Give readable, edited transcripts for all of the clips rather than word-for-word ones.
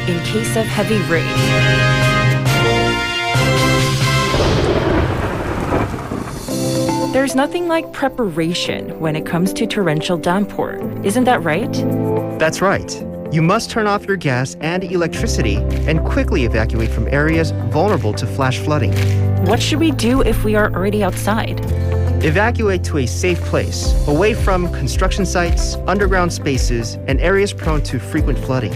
in case of heavy rain. There's nothing like preparation when it comes to torrential downpour. Isn't that right? That's right. You must turn off your gas and electricity and quickly evacuate from areas vulnerable to flash flooding. What should we do if we are already outside? Evacuate to a safe place, away from construction sites, underground spaces, and areas prone to frequent flooding.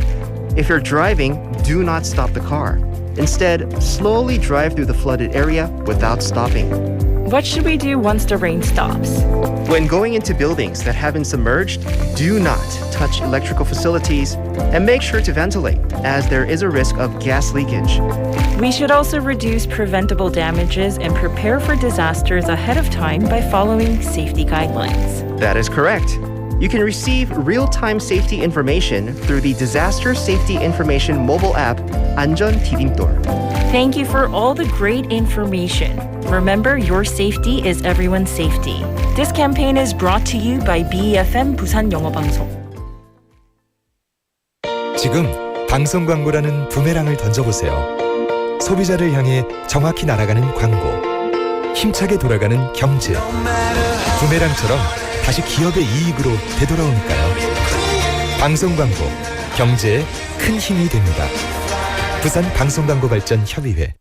If you're driving, do not stop the car. Instead, slowly drive through the flooded area without stopping. What should we do once the rain stops? When going into buildings that have been submerged, do not touch electrical facilities and make sure to ventilate, as there is a risk of gas leakage. We should also reduce preventable damages and prepare for disasters ahead of time by following safety guidelines. That is correct. You can receive real-time safety information through the Disaster Safety Information mobile app, 안전 디딤돌. Thank you for all the great information. Remember, your safety is everyone's safety. This campaign is brought to you by BEFM 부산 영어방송. 지금 방송 광고라는 부메랑을 던져보세요. 소비자를 향해 정확히 날아가는 광고. 힘차게 돌아가는 경제. 부메랑처럼 다시 기업의 이익으로 되돌아오니까요. 방송 광고, 경제에 큰 힘이 됩니다. 부산 방송광고발전협의회.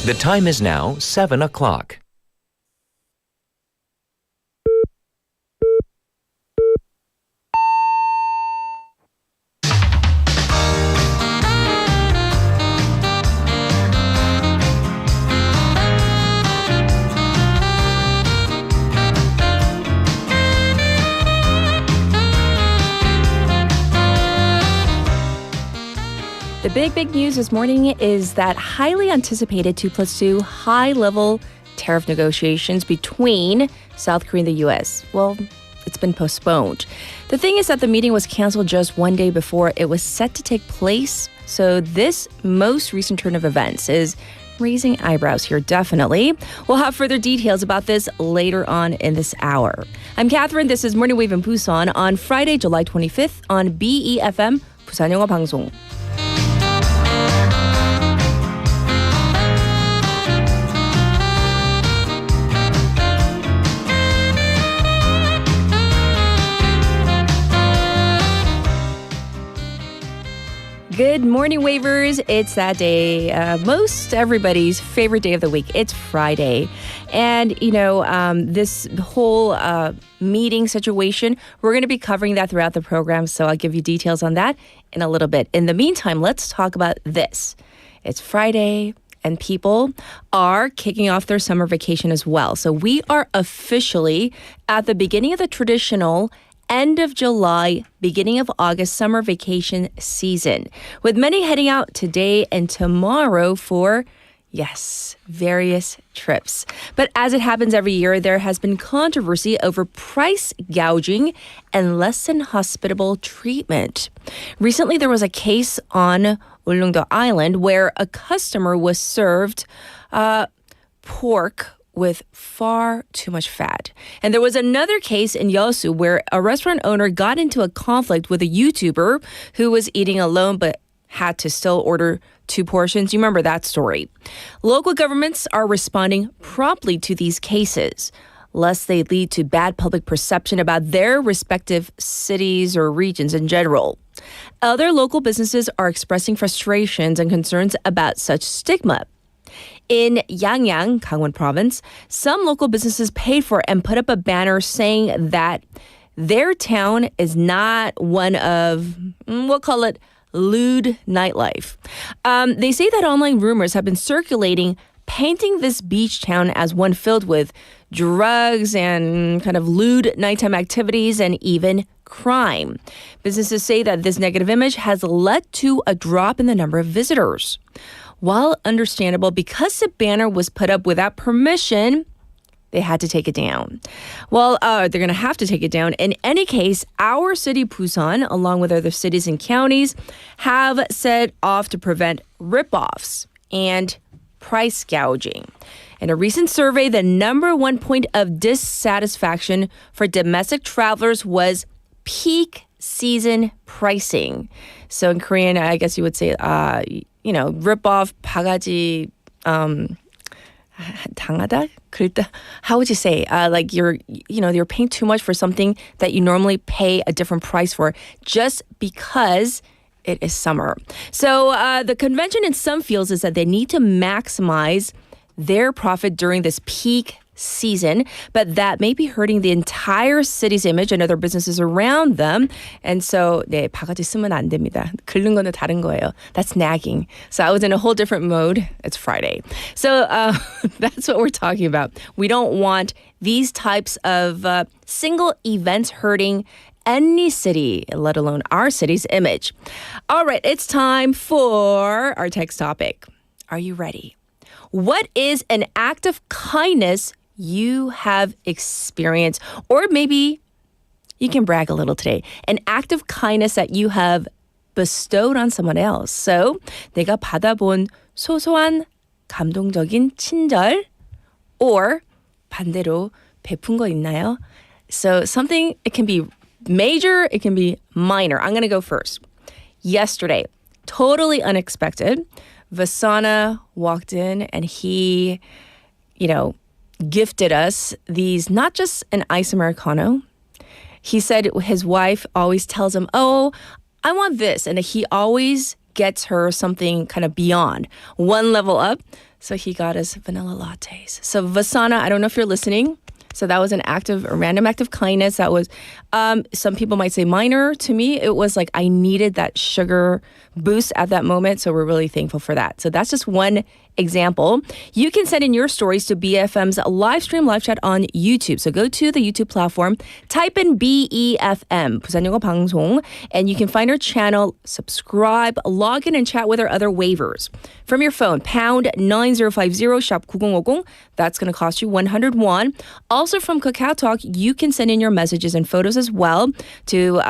The time is now 7 o'clock. The big news this morning is that highly anticipated 2+2 high-level tariff negotiations between South Korea and the U.S. Well, it's been postponed. The thing is that the meeting was canceled just one day before it was set to take place. So this most recent turn of events is raising eyebrows here, definitely. We'll have further details about this later on in this hour. I'm Catherine. This is Morning Wave in Busan on Friday, July 25th on BEFM 부산 영어 방송. Good morning, Wavers. It's that day, most everybody's favorite day of the week. It's Friday. And, this whole meeting situation, we're going to be covering that throughout the program. So I'll give you details on that in a little bit. In the meantime, let's talk about this. It's Friday, and people are kicking off their summer vacation as well. So we are officially at the beginning of the traditional end of July, beginning of August summer vacation season, with many heading out today and tomorrow for, yes, various trips. But as it happens every year, there has been controversy over price gouging and less than hospitable treatment. Recently, there was a case on Ulleungdo Island where a customer was served pork with far too much fat. And there was another case in Yeosu where a restaurant owner got into a conflict with a YouTuber who was eating alone but had to still order 2 portions. You remember that story. Local governments are responding promptly to these cases, lest they lead to bad public perception about their respective cities or regions in general. Other local businesses are expressing frustrations and concerns about such stigma. In Yangyang, Gangwon Province, some local businesses paid for and put up a banner saying that their town is not one of, we'll call it, lewd nightlife. They say that online rumors have been circulating, painting this beach town as one filled with drugs and kind of lewd nighttime activities and even crime. Businesses say that this negative image has led to a drop in the number of visitors. While understandable, because the banner was put up without permission, they had to take it down. Well, they're going to have to take it down. In any case, our city, Busan, along with other cities and counties, have set off to prevent rip-offs and price gouging. In a recent survey, the number one point of dissatisfaction for domestic travelers was peak season pricing. So in Korean, I guess you would say, rip off, 바가지, 당하다? How would you say? Like you're paying too much for something that you normally pay a different price for just because it is summer. So the convention in some fields is that they need to maximize their profit during this peak season, but that may be hurting the entire city's image and other businesses around them. And so, 네, 바가지 쓰면 안 됩니다. 긁는 거는 다른 거예요. That's nagging. So I was in a whole different mode. It's Friday. So that's what we're talking about. We don't want these types of single events hurting any city, let alone our city's image. All right, it's time for our text topic. Are you ready? What is an act of kindness you have experienced? Or maybe you can brag a little today. An act of kindness that you have bestowed on someone else. So, 내가 받아본 소소한 감동적인 친절 or 반대로 베푼 거 있나요? So something, it can be major, it can be minor. I'm going to go first. Yesterday, totally unexpected, Vasana walked in and he, gifted us these, not just an ice Americano. He said his wife always tells him, oh, I want this. And he always gets her something kind of beyond, one level up. So he got us vanilla lattes. So Vasana, I don't know if you're listening. So that was a random act of kindness. That was, some people might say minor. To me, it was like I needed that sugar boost at that moment. So we're really thankful for that. So that's just one example. You can send in your stories to BFM's live chat on YouTube. So go to the YouTube platform, type in BEFM, 부산 영어 방송, and you can find our channel, subscribe, log in and chat with our other waivers. From your phone, pound 9050, shop 9050. That's going to cost you 101. Also from KakaoTalk, you can send in your messages and photos as well to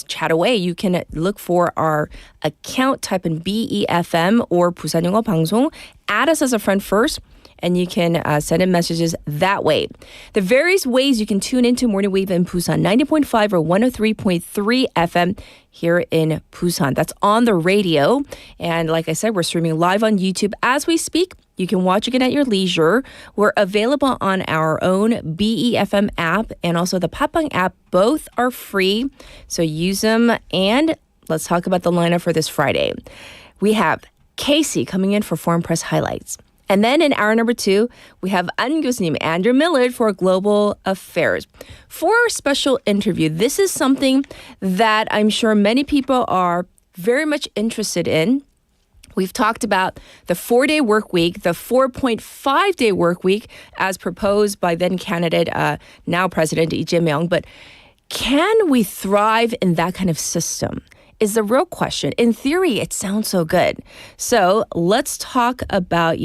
chat away. You can look for our account, type in BEFM or 부산 영어 방송, add us as a friend first, and you can send in messages that way. The various ways you can tune into Morning Wave in Busan, 90.5 or 103.3 FM here in Busan. That's on the radio. And like I said, we're streaming live on YouTube as we speak. You can watch again at your leisure. We're available on our own BEFM app and also the Papang app. Both are free, so use them. And let's talk about the lineup for this Friday. We have Casey coming in for Foreign Press Highlights. And then in hour number 2, we have An 교수님, Andrew Millard for Global Affairs. For our special interview, this is something that I'm sure many people are very much interested in. We've talked about the 4-day work week, the 4.5-day work week as proposed by then candidate, now President Lee Jae-myung. But can we thrive in that kind of system? Is the real question. In theory, it sounds so good. So let's talk about,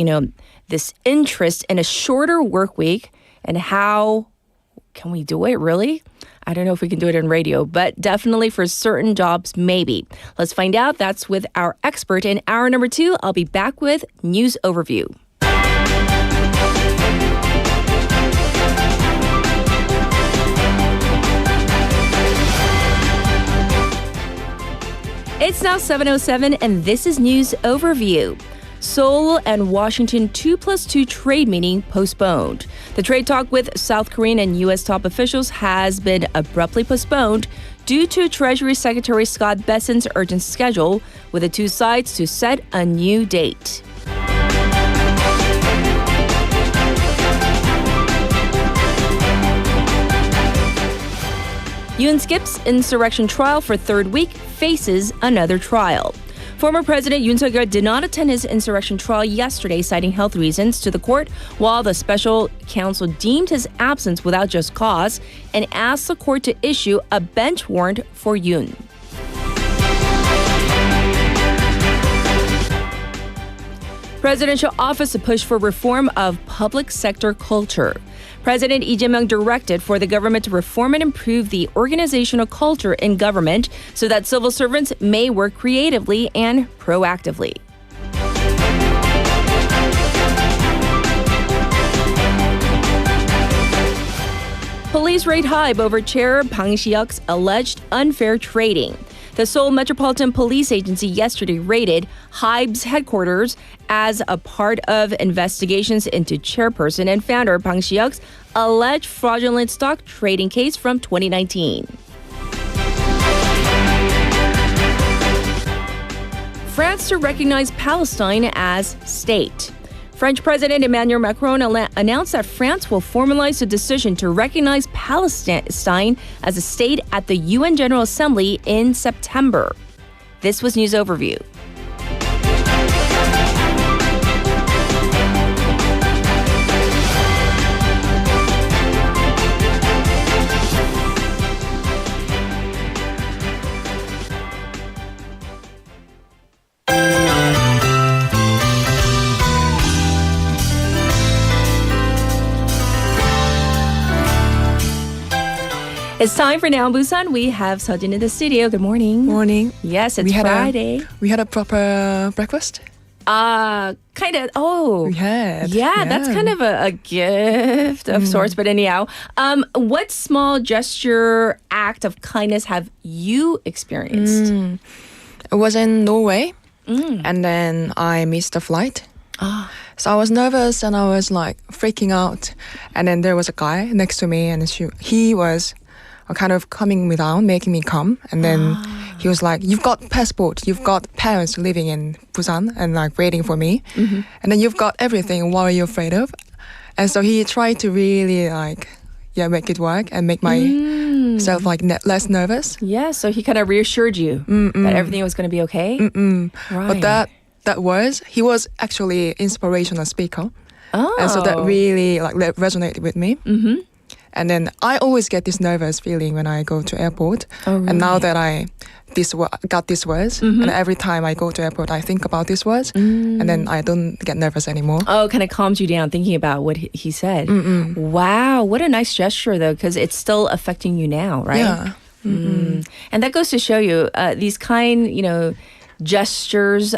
this interest in a shorter work week and how can we do it, really? I don't know if we can do it in radio, but definitely for certain jobs, maybe. Let's find out. That's with our expert. In hour number 2, I'll be back with News Overview. It's now 7:07, and this is News Overview. Seoul and Washington 2+2 trade meeting postponed. The trade talk with South Korean and U.S. top officials has been abruptly postponed due to Treasury Secretary Scott Bessent's urgent schedule, with the two sides to set a new date. Yoon Skip's insurrection trial for third week faces another trial. Former President Yoon Suk-yeol did not attend his insurrection trial yesterday, citing health reasons to the court, while the special counsel deemed his absence without just cause and asked the court to issue a bench warrant for Yoon. Presidential office to push for reform of public sector culture. President Lee Jae-myung directed for the government to reform and improve the organizational culture in government so that civil servants may work creatively and proactively. Police raid Hybe over Chair Bang Si-hyuk's alleged unfair trading. The Seoul Metropolitan Police Agency yesterday raided Hybe's headquarters as a part of investigations into chairperson and founder Bang Si-hyuk's alleged fraudulent stock trading case from 2019. France to recognize Palestine as state. French President Emmanuel Macron announced that France will formalize the decision to recognize Palestine as a state at the UN General Assembly in September. This was News Overview. It's time for Now in Busan. We have Sejin in the studio. Good morning. Morning. Yes, it's Friday. We had a proper breakfast. Kind of. Oh, We had. yeah, that's kind of a gift of sorts. But anyhow, what small gesture, act of kindness have you experienced? It was in Norway, and then I missed the flight. So I was nervous and I was like freaking out. And then there was a guy next to me, and he was kind of calming me down, making me calm. And then he was like, "You've got passport, you've got parents living in Busan and like waiting for me, and then you've got everything. What are you afraid of?" And so he tried to really like, make it work and make myself like less nervous. Yeah, so he kind of reassured you that everything was going to be okay. Right. But he was actually inspirational speaker. Oh. And so that really like resonated with me. And then I always get this nervous feeling when I go to airport. Oh, really? And now that I got these words, and every time I go to airport, I think about these words, and then I don't get nervous anymore. Oh, kind of calms you down thinking about what he said. Wow, what a nice gesture though, because it's still affecting you now, right? Yeah. And that goes to show you these kind, gestures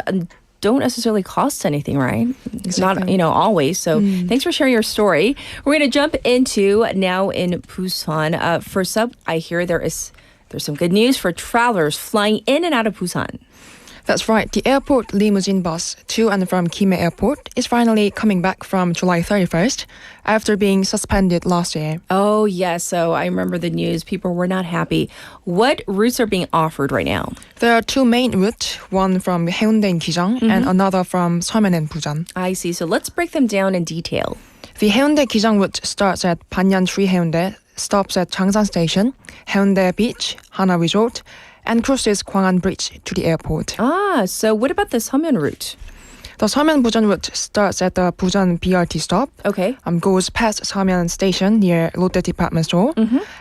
don't necessarily cost anything, right? It's not, always. So thanks for sharing your story. We're going to jump into Now in Busan. First up, I hear there's some good news for travelers flying in and out of Busan. That's right. The airport Limu진버스 to and from Kimhae Airport is finally coming back from July 31st after being suspended last year. Oh, yeah. So I remember the news. People were not happy. What routes are being offered right now? There are two main routes, one from Haeundae and Gijang and another from Seomen and Busan. I see. So let's break them down in detail. The Haeundae-Gijang route starts at Banyan Tree Haeundae, stops at Changsan Station, Haeundae Beach, Hana Resort, and crosses Gwangan Bridge to the airport. So what about the Seomen route? The Seomen-Busan route starts at the Busan BRT stop, Okay. goes past Seomen Station near Lotte Department Store,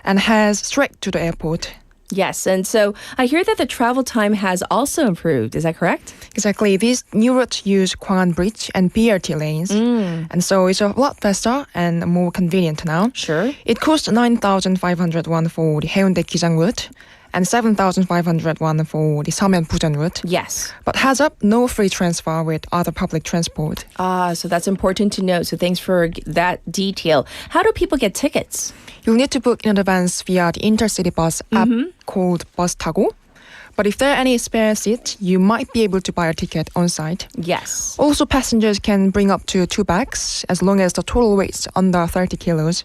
and heads straight to the airport. Yes, and so I hear that the travel time has also improved. Is that correct? Exactly. These new routes use Gwangan Bridge and BRT lanes, and so it's a lot faster and more convenient now. Sure. It costs 9,500 won for the Haeundae-Gijang route, and 7,500 won for the Seomen-Busan route. Yes. But heads up, no free transfer with other public transport. So that's important to know. So thanks for that detail. How do people get tickets? You'll need to book in advance via the intercity bus app called Bus Tago. But if there are any spare seats, you might be able to buy a ticket on site. Yes. Also, passengers can bring up to 2 bags as long as the total weight's under 30 kilos.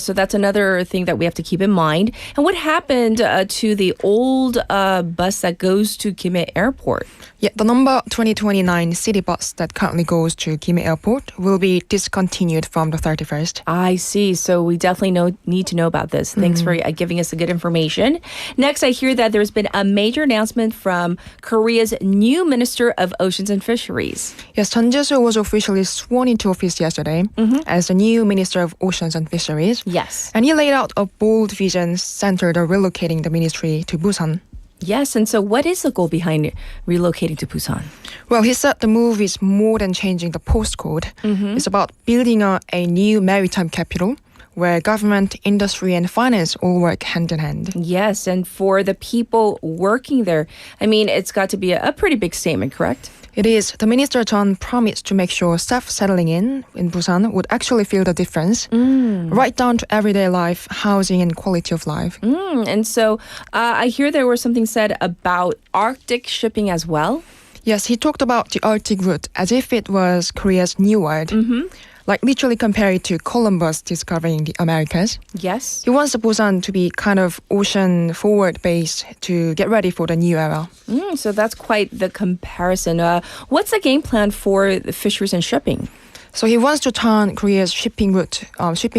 So that's another thing that we have to keep in mind. And what happened to the old bus that goes to Kimhae Airport? Yeah, the number 2029 city bus that currently goes to Kimhae Airport will be discontinued from the 31st. I see. So we definitely need to know about this. Thanks for giving us the good information. Next, I hear that there's been a major announcement from Korea's new Minister of Oceans and Fisheries. Yes, Chun Jae-soo was officially sworn into office yesterday as the new Minister of Oceans and Fisheries. Yes. And he laid out a bold vision centered on relocating the ministry to Busan. Yes, and so what is the goal behind relocating to Busan? Well, he said the move is more than changing the postcode. It's about building a new maritime capital where government, industry, and finance all work hand in hand. Yes, and for the people working there, I mean, it's got to be a pretty big statement, correct? It is. The Minister John promised to make sure staff settling in Busan would actually feel the difference, right down to everyday life, housing, and quality of life. And so I hear there was something said about Arctic shipping as well. Yes, he talked about the Arctic route as if it was Korea's new world. Like literally compare it to Columbus discovering the Americas. Yes. He wants the Busan to be kind of ocean forward base to get ready for the new era. So that's quite the comparison. What's the game plan for the fisheries and shipping? So he wants to turn Korea's shipping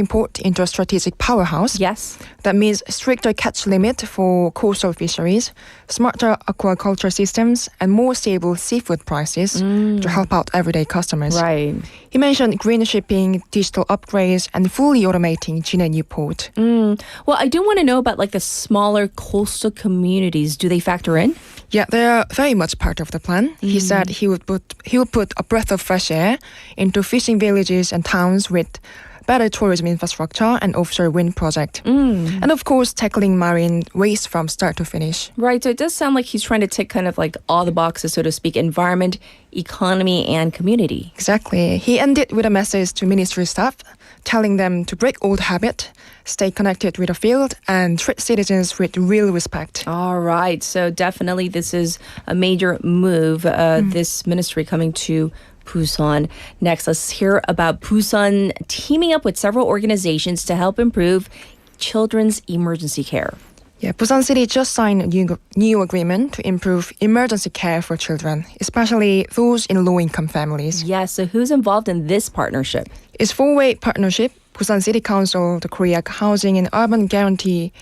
port into a strategic powerhouse. Yes. That means stricter catch limit for coastal fisheries, smarter aquaculture systems, and more stable seafood prices to help out everyday customers. Right. He mentioned green shipping, digital upgrades, and fully automating Jinhae New Port. Well, I do want to know about like the smaller coastal communities. Do they factor in? Yeah, they are very much part of the plan. He said he would put a breath of fresh air into fishing villages and towns with better tourism infrastructure and offshore wind project. And of course, tackling marine waste from start to finish. Right. So it does sound like he's trying to tick kind of like all the boxes, so to speak, environment, economy, and community. Exactly. He ended with a message to ministry staff, telling them to break old habits, stay connected with the field, and treat citizens with real respect. All right. So definitely this is a major move, this ministry coming to Busan. Next, let's hear about Busan teaming up with several organizations to help improve children's emergency care. Yeah, Busan City just signed a new agreement to improve emergency care for children, especially those in low-income families. Yes, so who's involved in this partnership? It's a four-way partnership. Busan City Council, the Korea Housing and Urban Guarantee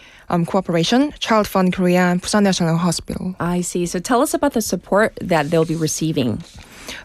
Corporation, Child Fund Korea, and Busan National Hospital. I see. So tell us about the support that they'll be receiving.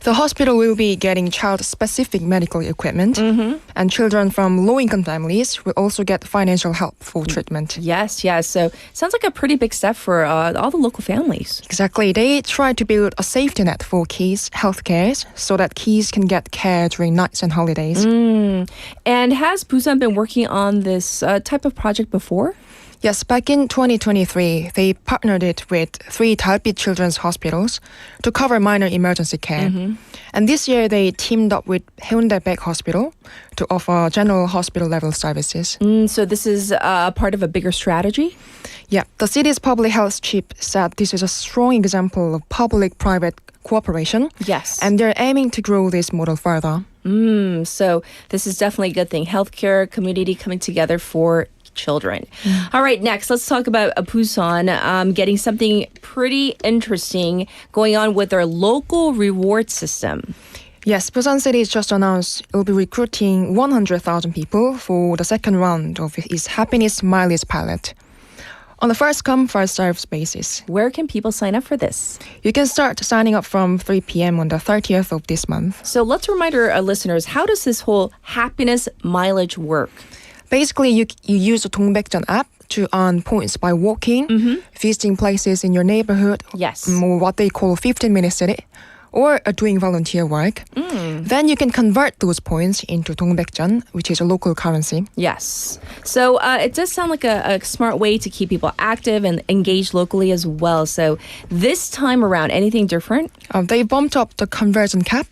The hospital will be getting child-specific medical equipment, and children from low-income families will also get financial help for treatment. Yes, yes. So sounds like a pretty big step for all the local families. Exactly. They try to build a safety net for kids' healthcare so that kids can get care during nights and holidays. And has Busan been working on this type of project before? Yes, back in 2023, they partnered it with 3 달빛 children's hospitals to cover minor emergency care. And this year, they teamed up with Haeundae Baek Hospital to offer general hospital-level services. So this is part of a bigger strategy? Yeah, the city's public health chief said this is a strong example of public-private cooperation. Yes. And they're aiming to grow this model further. So this is definitely a good thing. Healthcare, community coming together for children. All right, next, let's talk about Busan getting something pretty interesting going on with their local reward system. Yes, Busan City has just announced it will be recruiting 100,000 people for the second round of its happiness mileage pilot. On a first-come, first-served basis. Where can people sign up for this? You can start signing up from 3 p.m. on the 30th of this month. So let's remind our listeners, how does this whole happiness mileage work? Basically, you use the 동백전 app to earn points by walking, visiting places in your neighborhood, Yes. or what they call 15-minute city, or doing volunteer work. Then you can convert those points into 동백전, which is a local currency. Yes. So it does sound like a smart way to keep people active and engaged locally as well. So this time around, anything different? They bumped up the conversion cap.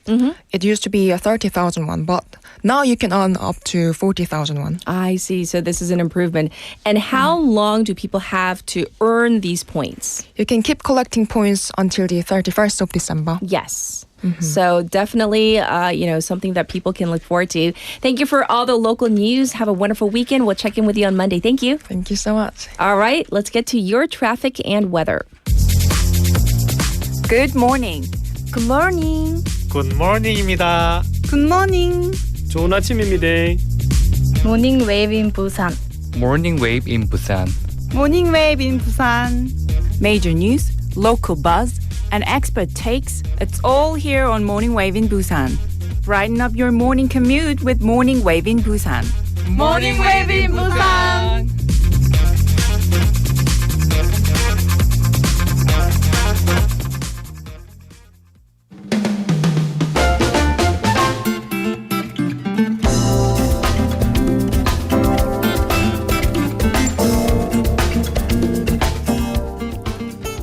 It used to be a 30,000 won, but now you can earn up to 40,000 won. I see. So this is an improvement. And how long do people have to earn these points? You can keep collecting points until the 31st of December. Yes. So definitely, something that people can look forward to. Thank you for all the local news. Have a wonderful weekend. We'll check in with you on Monday. Thank you. Thank you so much. All right, let's get to your traffic and weather. Good morning. Good morning. 굿모닝입니다. Good morning. 좋은 아침입니다. Morning wave in Busan. Morning wave in Busan. Morning wave in Busan. Major news, local buzz, and expert takes. It's all here on Morning Wave in Busan. Brighten up your morning commute with Morning Wave in Busan. Morning wave in Busan.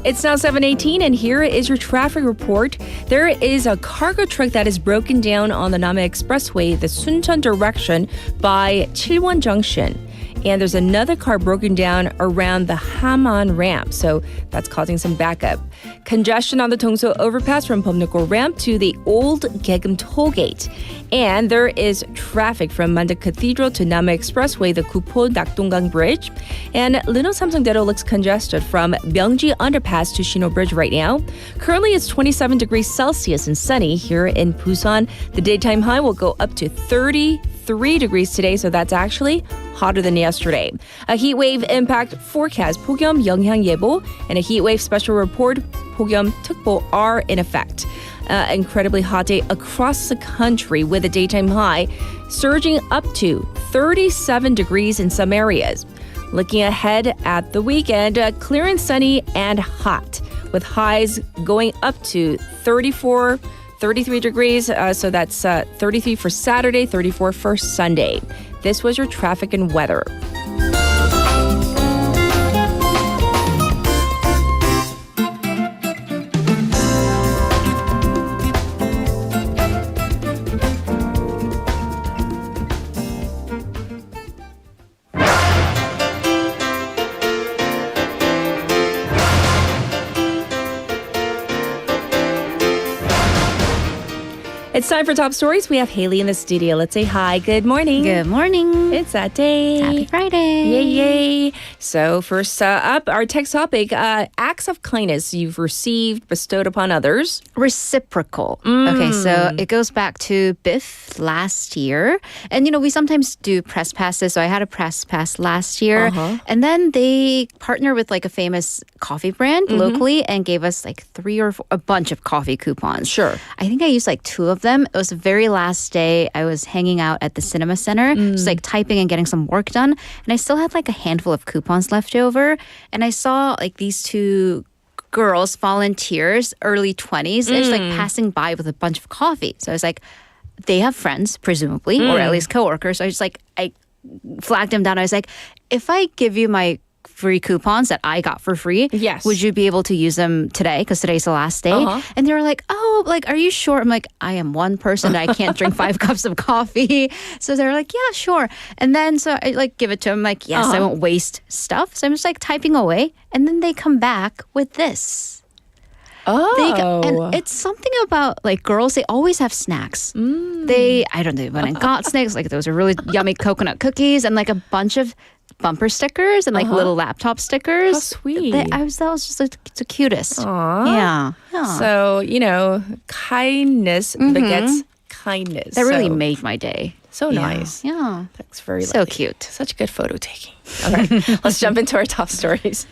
It's now 7:18, and here is your traffic report. There is a cargo truck that is broken down on the Namhae Expressway, the Suncheon direction by Chilwon Junction. And there's another car broken down around the Haman ramp, so that's causing some backup. Congestion on the Dongso overpass from Bomnukgo ramp to the old Gaegeum toll gate. And there is traffic from Manda Cathedral to Namhae Expressway, the Kupo Nakdonggang Bridge. And Lino Samsung-daedo looks congested from Myeongji Underpass to Shino Bridge right now. Currently, it's 27 degrees Celsius and sunny here in Busan. The daytime high will go up to 33 degrees today, so that's actually hotter than yesterday. A heat wave impact forecast, 폭염 영향 예보, and a heat wave special report, 폭염 특보, are in effect. Incredibly hot day across the country with a daytime high surging up to 37 degrees in some areas. Looking ahead at the weekend, clear and sunny and hot with highs going up to 33 degrees. So that's 33 for Saturday, 34 for Sunday. This was your traffic and weather. It's time for Top Stories. We have Haley in the studio. Let's say hi. Good morning. Good morning. It's that day. Happy Friday. Yay, yay. So first up, our text topic, acts of kindness you've received, bestowed upon others. Reciprocal. Okay, so it goes back to Biff last year. And, we sometimes do press passes. So I had a press pass last year. And then they partner with like a famous coffee brand locally and gave us like a bunch of coffee coupons. Sure. I think I used like 2 of them. It was the very last day I was hanging out at the cinema center, just like typing and getting some work done. And I still had like a handful of coupons left over. And I saw like these 2 girls, volunteers, early 20s, and just like passing by with a bunch of coffee. So I was like, they have friends, presumably, or at least coworkers. So I flagged them down. I was like, if I give you my free coupons that I got for free, yes, would you be able to use them today? Because today's the last day. And they were like, oh, like, are you sure? I'm like, I am one person. I can't drink 5 cups of coffee. So they were like, yeah, sure. And then so I like give it to them, like, yes, I won't waste stuff. So I'm just like typing away. And then they come back with this. And it's something about like girls, they always have snacks. I don't know, went and got snacks. Like those are really yummy coconut cookies and like a bunch of bumper stickers and like little laptop stickers. How sweet. That was just the cutest. Aww. Yeah. So, kindness begets kindness. That really made my day. So nice. Yeah. That's very so lovely. cute. Such good photo taking. Okay, let's jump into our top stories.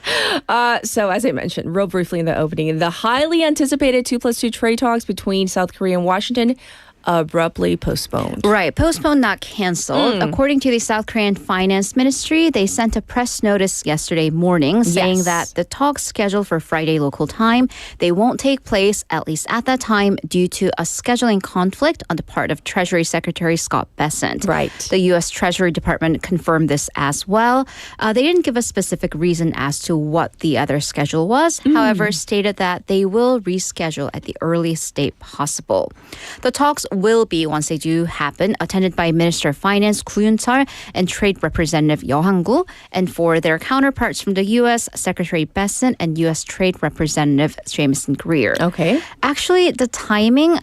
So as I mentioned real briefly in the opening, the highly anticipated 2+2 trade talks between South Korea and Washington abruptly postponed. Right, postponed, not canceled. According to the South Korean Finance Ministry, they sent a press notice yesterday morning saying that the talks scheduled for Friday local time, they won't take place, at least at that time, due to a scheduling conflict on the part of Treasury Secretary Scott Bessent. Right. The U.S. Treasury Department confirmed this as well. They didn't give a specific reason as to what the other schedule was, however, stated that they will reschedule at the earliest date possible. The talks will be, once they do happen, attended by Minister of Finance Gu Yun-chol and Trade Representative Yeo Hang-gu, and for their counterparts from the U.S., Secretary Bessent and U.S. Trade Representative Jameson Greer. Okay. Actually, the timing,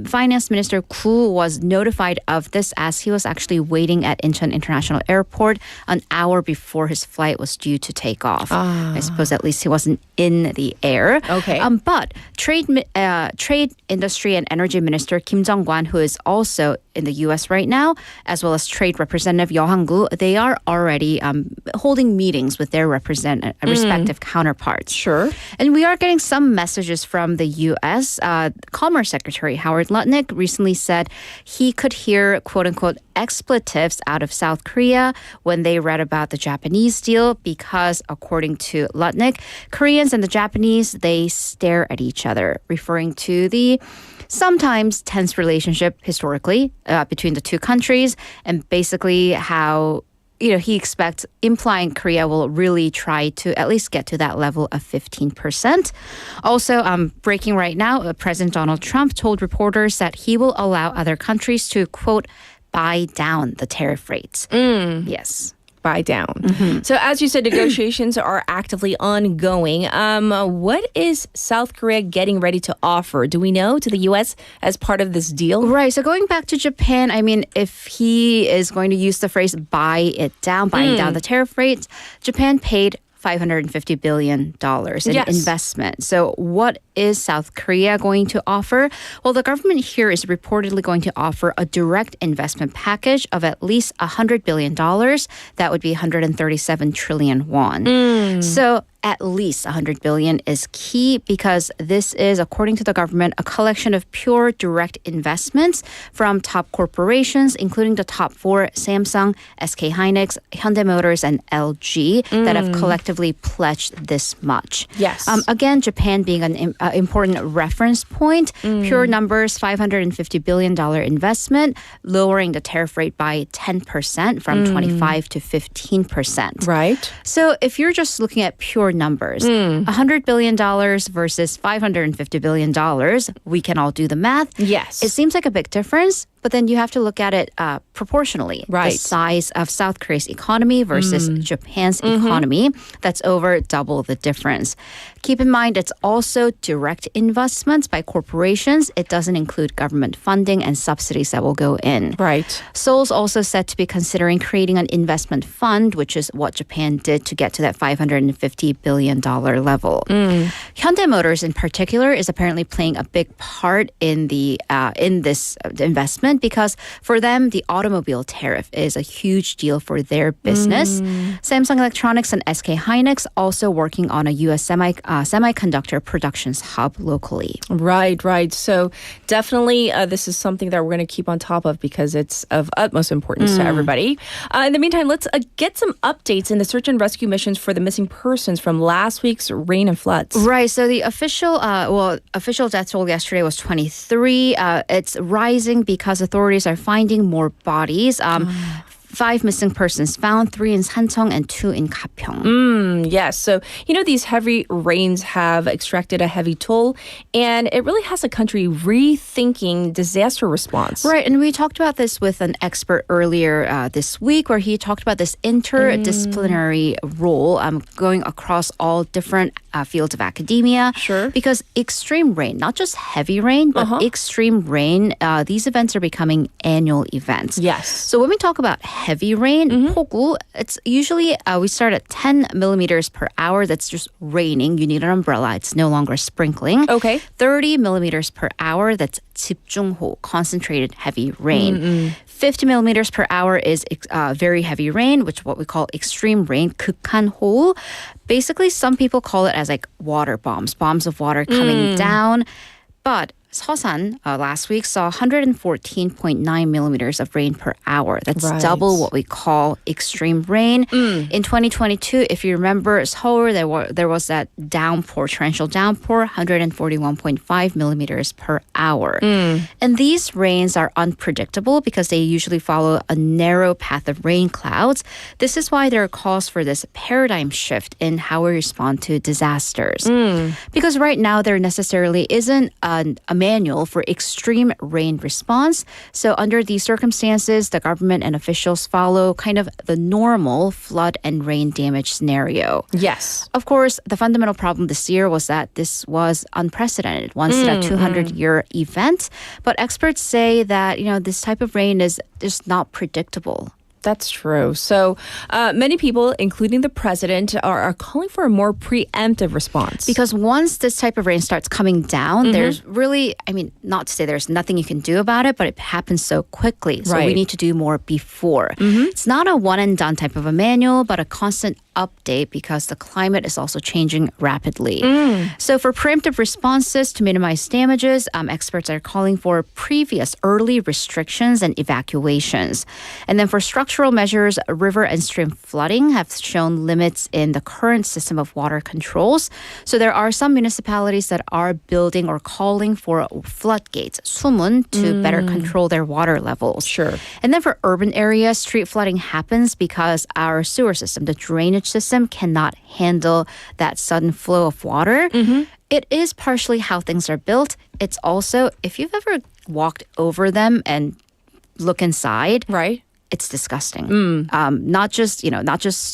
Finance Minister Gu was notified of this as he was actually waiting at Incheon International Airport an hour before his flight was due to take off. I suppose at least he wasn't in the air. Okay. But Trade Industry and Energy Minister Kim Jong-kwan, who is also in the U.S. right now, as well as Trade Representative Yeo Hang-gu, they are already holding meetings with their respective counterparts. Sure. And we are getting some messages from the U.S. Commerce Secretary Howard Lutnick recently said he could hear, quote-unquote, expletives out of South Korea when they read about the Japanese deal because, according to Lutnick, Koreans and the Japanese, they stare at each other, referring to the sometimes tense relationship historically between the two countries and basically how he expects, implying Korea will really try to at least get to that level of 15%. Also, breaking right now, President Donald Trump told reporters that he will allow other countries to, quote, buy down the tariff rates. Yes. Buy down. So as you said, negotiations are actively ongoing. What is South Korea getting ready to offer? Do we know to the U.S. as part of this deal? Right. So going back to Japan, I mean, if he is going to use the phrase buying down the tariff rates, Japan paid $550 billion in investment. So what is South Korea going to offer? Well, the government here is reportedly going to offer a direct investment package of at least $100 billion. That would be 137 trillion won. So at least 100 billion is key because this is, according to the government, a collection of pure direct investments from top corporations, including the top four, Samsung, SK Hynix, Hyundai Motors, and LG, that have collectively pledged this much. Yes. Again, Japan being an important reference point, pure numbers, $550 billion investment, lowering the tariff rate by 10% from 25 to 15%. Right. So if you're just looking at pure numbers, $100 billion versus $550 billion, we can all do the math. Yes. It seems like a big difference, but then you have to look at it proportionally. Right. The size of South Korea's economy versus Japan's economy, that's over double the difference. Keep in mind, it's also direct investments by corporations. It doesn't include government funding and subsidies that will go in. Right. Seoul's also said to be considering creating an investment fund, which is what Japan did to get to that $550 billion level. Hyundai Motors in particular is apparently playing a big part in this investment because for them, the automobile tariff is a huge deal for their business. Samsung Electronics and SK Hynix also working on a U.S. semiconductor productions hub locally. Right. So definitely this is something that we're going to keep on top of because it's of utmost importance to everybody. In the meantime, let's get some updates in the search and rescue missions for the missing persons from last week's rain and floods. Right. So the official death toll yesterday was 23. It's rising because authorities are finding more bodies. 5 missing persons found, 3 in Sancheong and 2 in Gapyeong. Yes. So, these heavy rains have extracted a heavy toll, and it really has the country rethinking disaster response. Right. And we talked about this with an expert earlier this week where he talked about this interdisciplinary role going across all different fields of academia. Sure. Because extreme rain, not just heavy rain, but extreme rain, these events are becoming annual events. Yes. So when we talk about heavy rain, 폭우, it's usually we start at 10 millimeters per hour. That's just raining. You need an umbrella. It's no longer sprinkling. Okay. 30 millimeters per hour. That's 집중호, concentrated heavy rain. 50 millimeters per hour is very heavy rain, which is what we call extreme rain, 극한호우. Basically, some people call it as like water bombs of water coming down. But Seosan last week saw 114.9 millimeters of rain per hour. That's double what we call extreme rain. In 2022, if you remember, Seoul, there was that torrential downpour, 141.5 millimeters per hour. And these rains are unpredictable because they usually follow a narrow path of rain clouds. This is why there are calls for this paradigm shift in how we respond to disasters. Because right now, there necessarily isn't a manual for extreme rain response. So under these circumstances, the government and officials follow kind of the normal flood and rain damage scenario. Yes. Of course, the fundamental problem this year was that this was unprecedented, once in a 200-year event. But experts say that, this type of rain is just not predictable. That's true. So many people, including the president, are calling for a more preemptive response. Because once this type of rain starts coming down, there's really, not to say there's nothing you can do about it, but it happens so quickly. So we need to do more before. It's not a one and done type of a manual, but a constant update because the climate is also changing rapidly. So for preemptive responses to minimize damages, experts are calling for previous early restrictions and evacuations. And then for structural measures, river and stream flooding have shown limits in the current system of water controls. So there are some municipalities that are building or calling for floodgates, 수문, to better control their water levels. Sure. And then for urban areas, street flooding happens because our sewer system, the drainage system, cannot handle that sudden flow of water. It is partially how things are built. It's also, if you've ever walked over them and look inside, Right. it's disgusting. Not just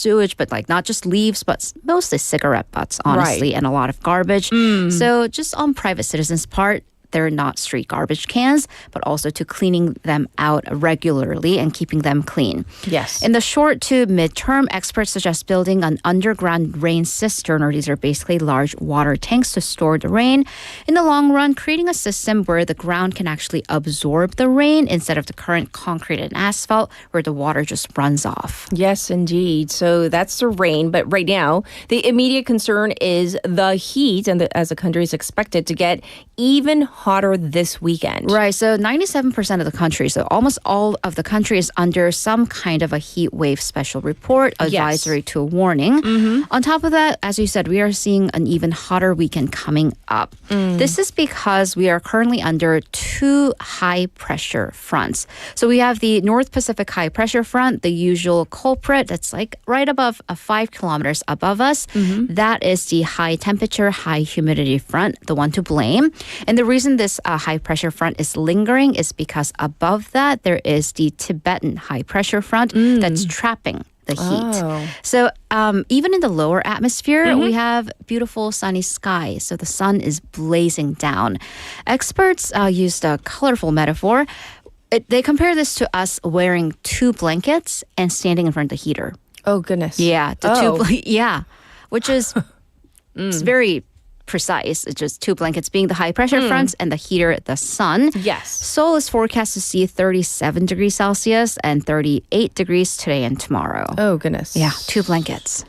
sewage, but like not just leaves, but mostly cigarette butts, honestly, and a lot of garbage. So just on private citizens' part, they're not street garbage cans, but also to cleaning them out regularly and keeping them clean. Yes. In the short to midterm, experts suggest building an underground rain cistern, or these are basically large water tanks to store the rain. In the long run, creating a system where the ground can actually absorb the rain instead of the current concrete and asphalt where the water just runs off. Yes, indeed. So that's the rain. But right now, the immediate concern is the heat, and as the country is expected to get even hotter this weekend. Right. So 97% of the country, so almost all of the country is under some kind of a heat wave special report, advisory to a warning. On top of that, as you said, we are seeing an even hotter weekend coming up. This is because we are currently under two high pressure fronts. So we have the North Pacific high pressure front, the usual culprit that's like right above 5 kilometers above us. That is the high temperature, high humidity front, the one to blame. And the reason this high pressure front is lingering is because above that there is the Tibetan high pressure front that's trapping the heat. So even in the lower atmosphere, we have beautiful sunny skies. So the sun is blazing down. Experts used a colorful metaphor. They compare this to us wearing two blankets and standing in front of the heater. Oh, goodness. Yeah. Which is it's very precise. It's just two blankets being the high pressure fronts and the heater, the sun. Yes. Seoul is forecast to see 37 degrees Celsius and 38 degrees today and tomorrow. Oh, goodness. Yeah, two blankets.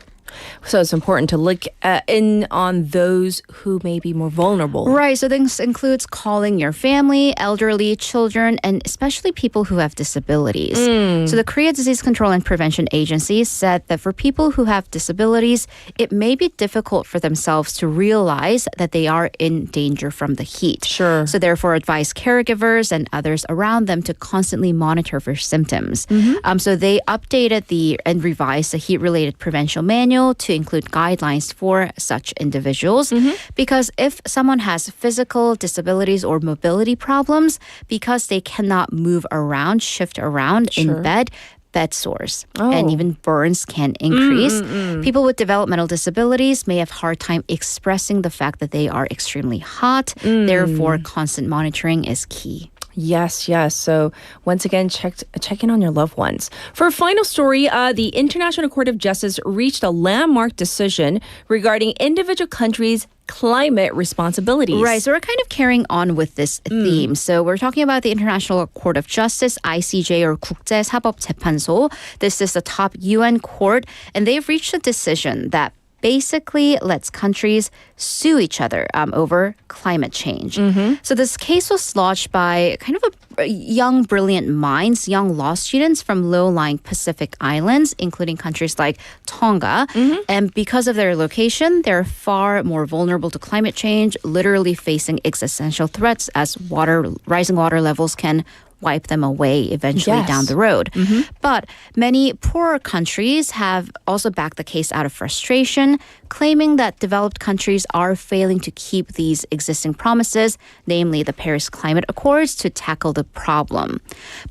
So it's important to look in on those who may be more vulnerable. Right. So this includes calling your family, elderly, children, and especially people who have disabilities. So the Korea Disease Control and Prevention Agency said that for people who have disabilities, it may be difficult for themselves to realize that they are in danger from the heat. Sure. So therefore advise caregivers and others around them to constantly monitor for symptoms. So they updated and revised the heat-related prevention manual to include guidelines for such individuals. Because if someone has physical disabilities or mobility problems, because they cannot move around, shift around in bed sores and even burns can increase. People with developmental disabilities may have a hard time expressing the fact that they are extremely hot. Therefore, constant monitoring is key. Yes. So once again, check in on your loved ones. For a final story, the International Court of Justice reached a landmark decision regarding individual countries' climate responsibilities. Right. So we're kind of carrying on with this theme. So we're talking about the International Court of Justice, ICJ, or 국제사법재판소. This is the top UN court, and they've reached a decision that basically lets countries sue each other over climate change. So this case was lodged by kind of young, brilliant minds, young law students from low-lying Pacific islands, including countries like Tonga. And because of their location, they're far more vulnerable to climate change, literally facing existential threats as rising water levels can wipe them away eventually down the road. But many poorer countries have also backed the case out of frustration, claiming that developed countries are failing to keep these existing promises, namely the Paris Climate Accords, to tackle the problem.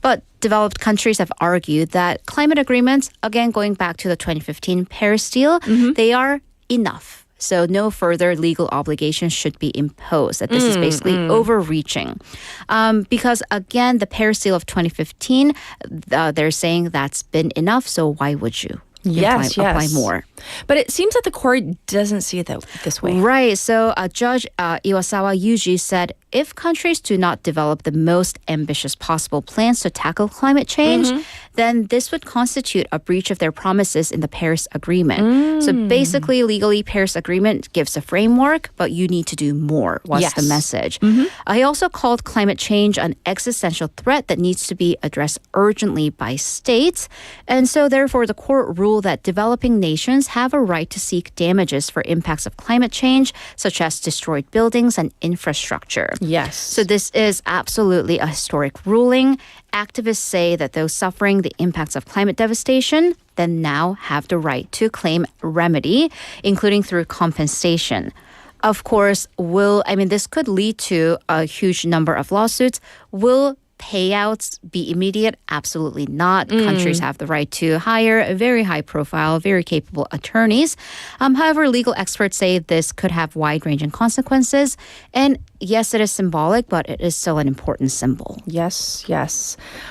But developed countries have argued that climate agreements, again going back to the 2015 Paris deal, they are enough. So no further legal obligations should be imposed. That this is basically overreaching. Because again, the Paris Deal of 2015, they're saying that's been enough. So why would you? Apply more. But it seems that the court doesn't see it this way. Right. So Judge Iwasawa Yuji said, if countries do not develop the most ambitious possible plans to tackle climate change, then this would constitute a breach of their promises in the Paris Agreement. So basically, legally, Paris Agreement gives a framework, but you need to do more, was the message. He also called climate change an existential threat that needs to be addressed urgently by states. And so therefore, the court ruled that developing nations have a right to seek damages for impacts of climate change, such as destroyed buildings and infrastructure. Yes. So this is absolutely a historic ruling. Activists say that those suffering the impacts of climate devastation then now have the right to claim remedy, including through compensation. Of course, this could lead to a huge number of lawsuits. Will payouts be immediate? Absolutely not. Countries have the right to hire very high profile, very capable attorneys. However, legal experts say this could have wide-ranging consequences. And yes, it is symbolic, but it is still an important symbol. Yes.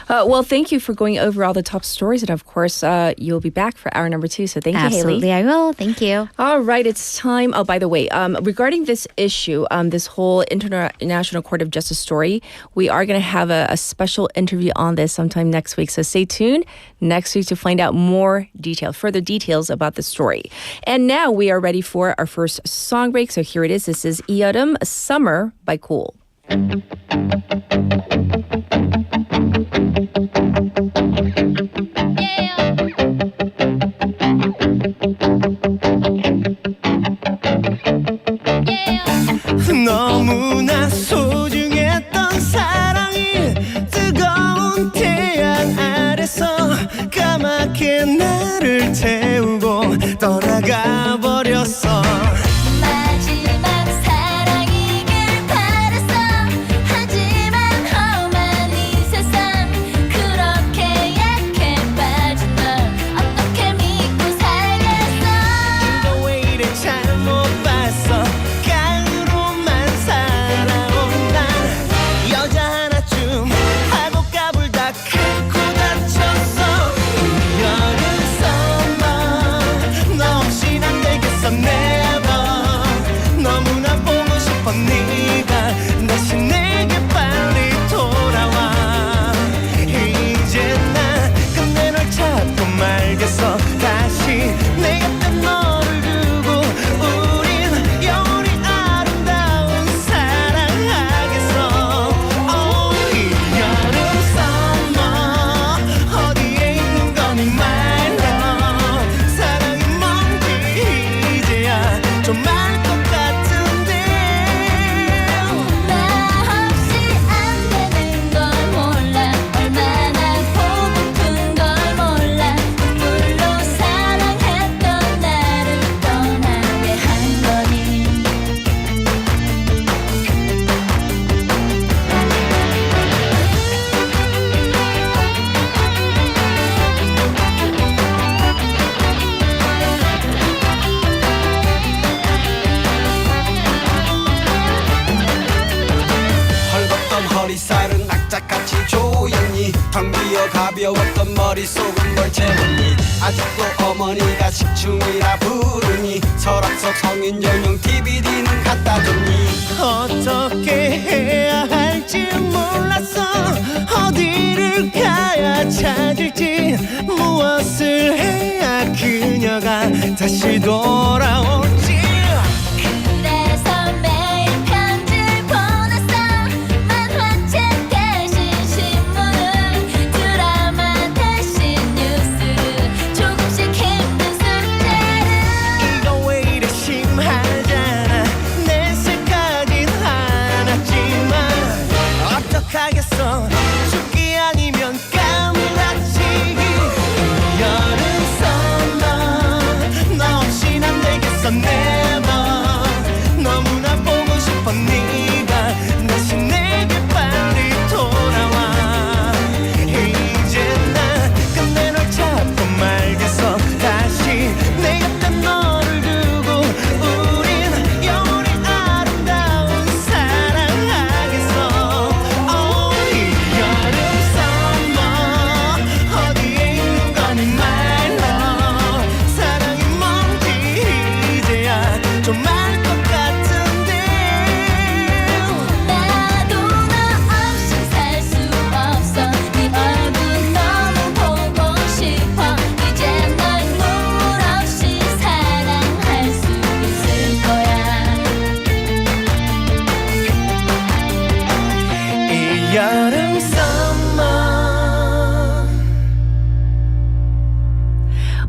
Well, thank you for going over all the top stories. And of course, you'll be back for hour number 2. So thank you, Haley. Absolutely, I will. Thank you. All right, it's time. Oh, by the way, regarding this issue, this whole International Court of Justice story, we are going to have a special interview on this sometime next week. So stay tuned next week to find out further details about the story. And now we are ready for our first song break. So here it is. This is 이여름 Summer by Cool. 너무나 소중했던 사랑이 뜨거운 태양 아래서 까맣게 나를 태우고 떠나가 버렸어. 가벼웠던 머릿속은 뭘 채웠니 아직도 어머니가 식충이라 부르니 서랍 속 성인 전용 DVD는 갖다 줬니 어떻게 해야 할지 몰랐어 어디를 가야 찾을지 무엇을 해야 그녀가 다시 돌아올지 죽기 아니면 까무라치기 여름 썸머 너 없인 안 되겠어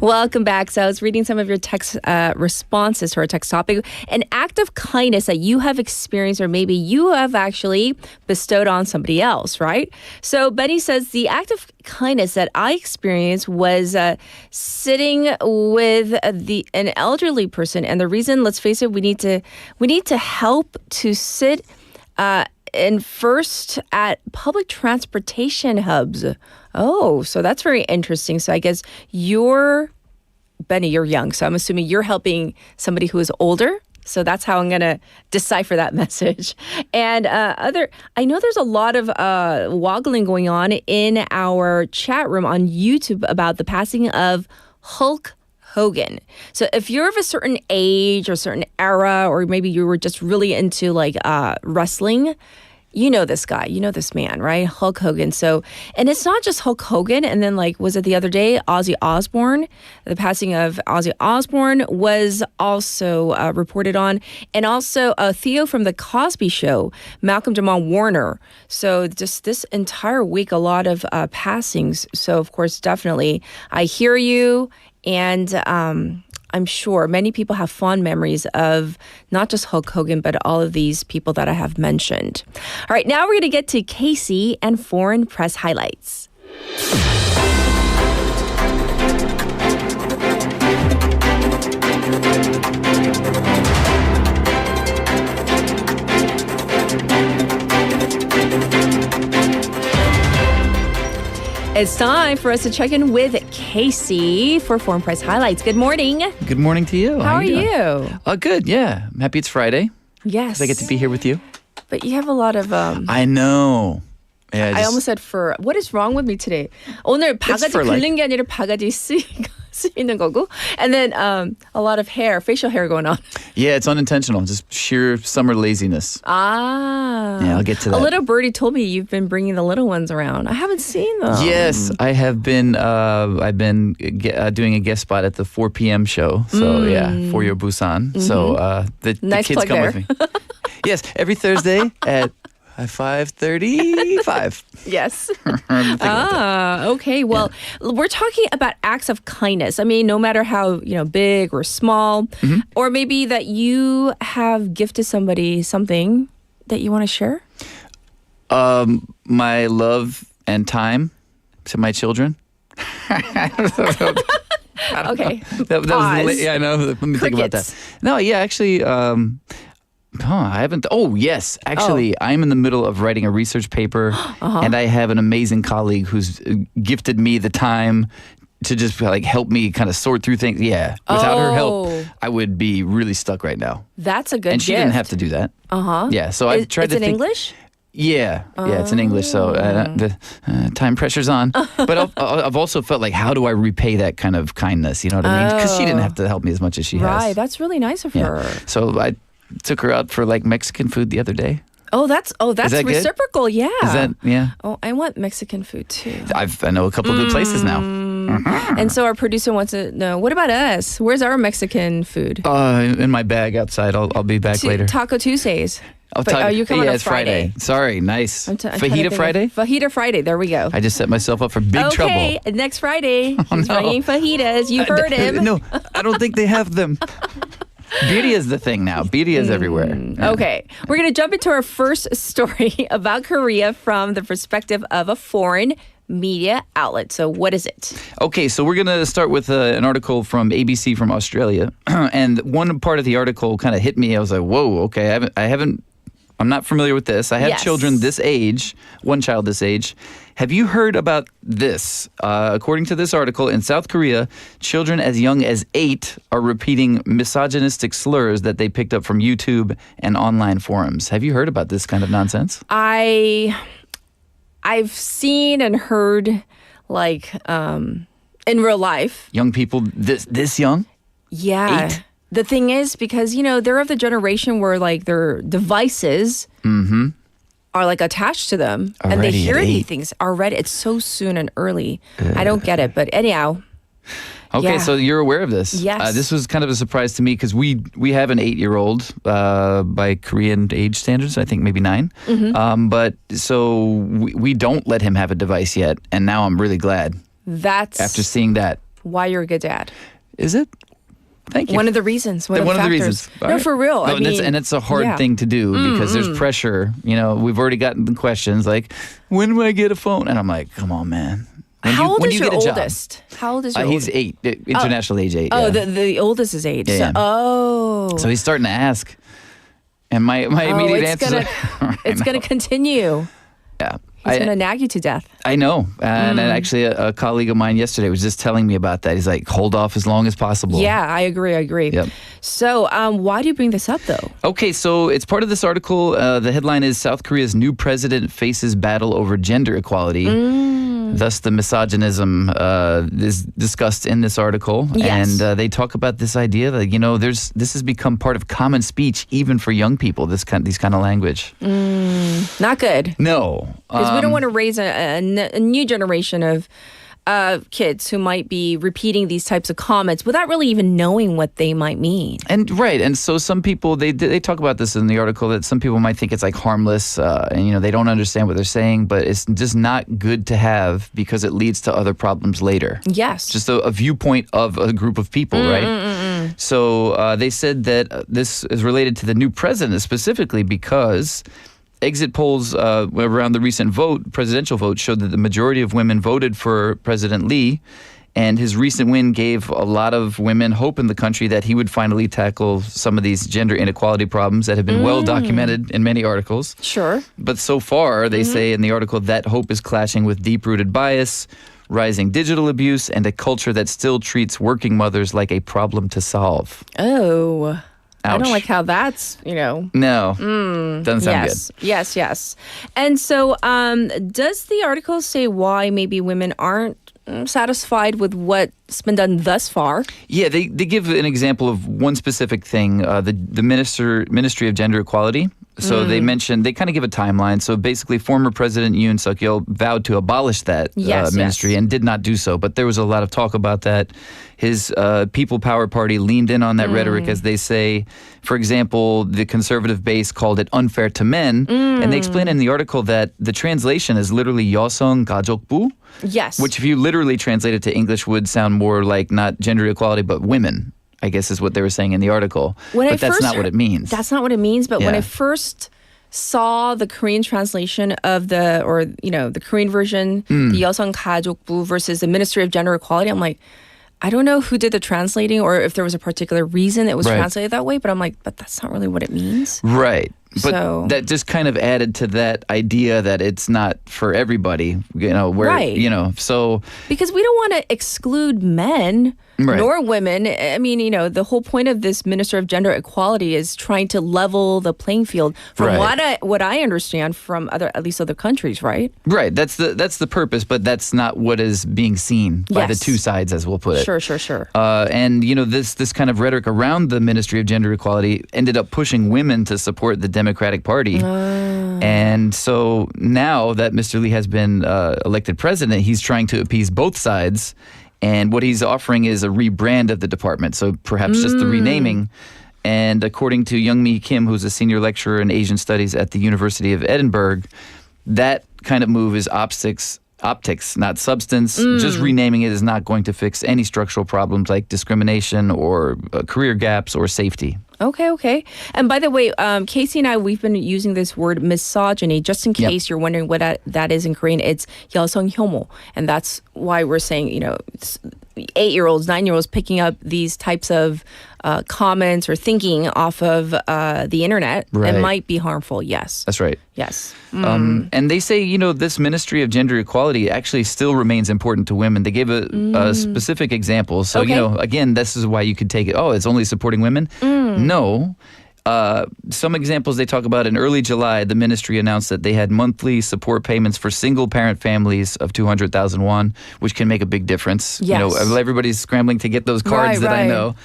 Welcome back. So I was reading some of your text responses to our text topic. An act of kindness that you have experienced or maybe you have actually bestowed on somebody else, right? So Benny says the act of kindness that I experienced was sitting with an elderly person. And the reason, let's face it, we need to help to sit and first at public transportation hubs. Oh, so that's very interesting. So I guess Benny, you're young. So I'm assuming you're helping somebody who is older. So that's how I'm going to decipher that message. And I know there's a lot of waggling going on in our chat room on YouTube about the passing of Hulk Hogan. So if you're of a certain age or certain era, or maybe you were just really into like wrestling, you know this guy, you know this man, right? Hulk Hogan. So, and it's not just Hulk Hogan. And then like, was it the other day, Ozzy Osbourne? The passing of Ozzy Osbourne was also reported on. And also Theo from The Cosby Show, Malcolm Jamal Warner. So just this entire week, a lot of passings. So of course, definitely, I hear you. And I'm sure many people have fond memories of not just Hulk Hogan, but all of these people that I have mentioned. All right, now we're going to get to Casey and foreign press highlights. It's time for us to check in with Casey for Foreign Press Highlights. Good morning. Good morning to you. How are you? Good, yeah. I'm happy it's Friday. Yes. I get to be here with you. But you have a lot of... I know. Yeah, I almost said fur. What is wrong with me today? 오늘 바가지 긁는 게 아니라 바가지 쓰이는 거고. And then a lot of hair, facial hair going on. Yeah, it's unintentional. Just sheer summer laziness. Yeah, I'll get to that. A little birdie told me you've been bringing the little ones around. I haven't seen them. Yes, I have been. I've been doing a guest spot at the 4 p.m. show. So yeah, for your Busan. Mm-hmm. So the kids come with me. Yes, every Thursday at 5:35. Yes. Okay. Well, we're talking about acts of kindness. I mean, no matter how, big or small, or maybe that you have gifted somebody something that you want to share. My love and time to my children. Okay. That was I know. Let me think about that. No, yeah, actually. I haven't. Oh, yes. Actually, I'm in the middle of writing a research paper, and I have an amazing colleague who's gifted me the time to just help me kind of sort through things. Yeah. Without her help, I would be really stuck right now. That's a good And she didn't have to do that. Yeah. So I tried to think. It's in English? Yeah, it's in English, so the time pressure's on. But I've also felt like, how do I repay that kind of kindness? You know what I mean? Because she didn't have to help me as much as she has. Right, that's really nice of her. So I took her out for Mexican food the other day. Oh, that's reciprocal. Good? Yeah. Is that Oh, I want Mexican food too. I know a couple good places now. And so our producer wants to know, what about us? Where's our Mexican food? In my bag outside. I'll be back later. Taco Tuesdays. Oh, you come on a it's Friday. Sorry, nice. Fajita Friday? Fajita Friday, there we go. I just set myself up for big trouble. Okay, next Friday, he's bringing fajitas. You heard him. No, I don't think they have them. Beauty is the thing now. Beauty is everywhere. Yeah. Okay. We're going to jump into our first story about Korea from the perspective of a foreign media outlet. So what is it? Okay, so we're going to start with an article from ABC from Australia. And one part of the article kind of hit me. I was like, whoa, okay, I'm not familiar with this. I have children this age, one child this age. Have you heard about this? According to this article, in South Korea, children as young as 8 are repeating misogynistic slurs that they picked up from YouTube and online forums. Have you heard about this kind of nonsense? I've seen and heard, in real life. Young people this young? Yeah. 8? The thing is, because, they're of the generation where, their devices are, attached to them. Already and they hear at 8. these things already. It's so soon and early. I don't get it. But anyhow. Okay, so you're aware of this. Yes. This was kind of a surprise to me because we have an 8-year-old by Korean age standards, I think maybe 9. But so we don't let him have a device yet. And now I'm really glad. After seeing that. why you're a good dad. Is it? Thank you. One of the reasons. One of the reasons. No, All right. for real. No, and it's a hard thing to do because there's pressure. You know, we've already gotten the questions like, when do I get a phone? And I'm like, come on, man. How old is your oldest? How old is your oldest? He's 8, international age 8. Oh, the oldest is 8. Yeah. So he's starting to ask. And my immediate answer it's going to continue. Yeah. He's going to nag you to death. I know. And actually, a colleague of mine yesterday was just telling me about that. He's like, hold off as long as possible. Yeah, I agree. Yep. So why do you bring this up, though? Okay, so it's part of this article. The headline is South Korea's new president faces battle over gender equality. Thus, the misogynism is discussed in this article. Yes. And they talk about this idea that, you know, this has become part of common speech, even for young people, these kind of language. Not good. No. Because we don't want to raise a new generation of kids who might be repeating these types of comments without really even knowing what they might mean. And right, and so some people they talk about this in the article that some people might think it's like harmless, and you know they don't understand what they're saying, but it's just not good to have because it leads to other problems later. Yes, just a viewpoint of a group of people, right? So they said that this is related to the new president specifically because exit polls around the recent presidential vote, showed that the majority of women voted for President Lee, and his recent win gave a lot of women hope in the country that he would finally tackle some of these gender inequality problems that have been well documented in many articles. Sure. But so far, they say in the article that hope is clashing with deep-rooted bias, rising digital abuse, and a culture that still treats working mothers like a problem to solve. Oh. Ouch. I don't like how that's, No. Doesn't sound good. Yes. And so does the article say why maybe women aren't satisfied with what's been done thus far? Yeah, they give an example of one specific thing, the Ministry of Gender Equality. So they kind of give a timeline. So basically, former President Yoon Suk-yeol vowed to abolish that ministry and did not do so. But there was a lot of talk about that. His People Power Party leaned in on that rhetoric, as they say. For example, the conservative base called it unfair to men. And they explain in the article that the translation is literally 여성 가족부. Yes. Which if you literally translate it to English would sound more like not gender equality, but women. I guess is what they were saying in the article. But that's not what it means. That's not what it means. But when I first saw the Korean translation of the Korean version, the 여성 가족부 versus the Ministry of Gender Equality, I'm like, I don't know who did the translating or if there was a particular reason it was translated that way, but I'm like, but that's not really what it means. Right. But that just kind of added to that idea that it's not for everybody, so. Because we don't want to exclude men nor women. I mean, the whole point of this Minister of Gender Equality is trying to level the playing field from what I understand from at least other countries, right? Right. That's the purpose, but that's not what is being seen by the two sides, as we'll put it. Sure. And this kind of rhetoric around the Ministry of Gender Equality ended up pushing women to support the Democratic Party. And so now that Mr. Lee has been elected president, he's trying to appease both sides. And what he's offering is a rebrand of the department, so perhaps just the renaming. And according to Young-Mi Kim, who's a senior lecturer in Asian Studies at the University of Edinburgh, that kind of move is optics, not substance. Just renaming it is not going to fix any structural problems like discrimination or career gaps or safety. Okay. And by the way, Casey and I, we've been using this word misogyny, just in case you're wondering what that is in Korean. It's 여성혐오. And that's why we're saying, 8-year-olds, 9-year-olds picking up these types of comments or thinking off of the internet. It might be harmful, yes. That's right. Yes. And they say, this Ministry of Gender Equality actually still remains important to women. They gave a specific example. So, again, this is why you could take it, it's only supporting women. No. Some examples they talk about in early July, the ministry announced that they had monthly support payments for single-parent families of 200,000 won, which can make a big difference. Yes. Everybody's scrambling to get those cards that I know.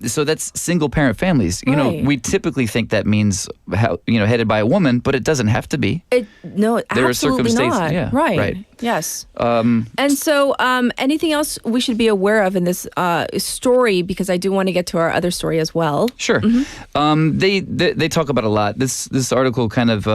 So that's single-parent families. We typically think that means headed by a woman, but it doesn't have to be. There are circumstances. Not. Yeah, right. Yes. And so anything else we should be aware of in this story, because I do want to get to our other story as well. Sure. They talk about a lot. This article kind of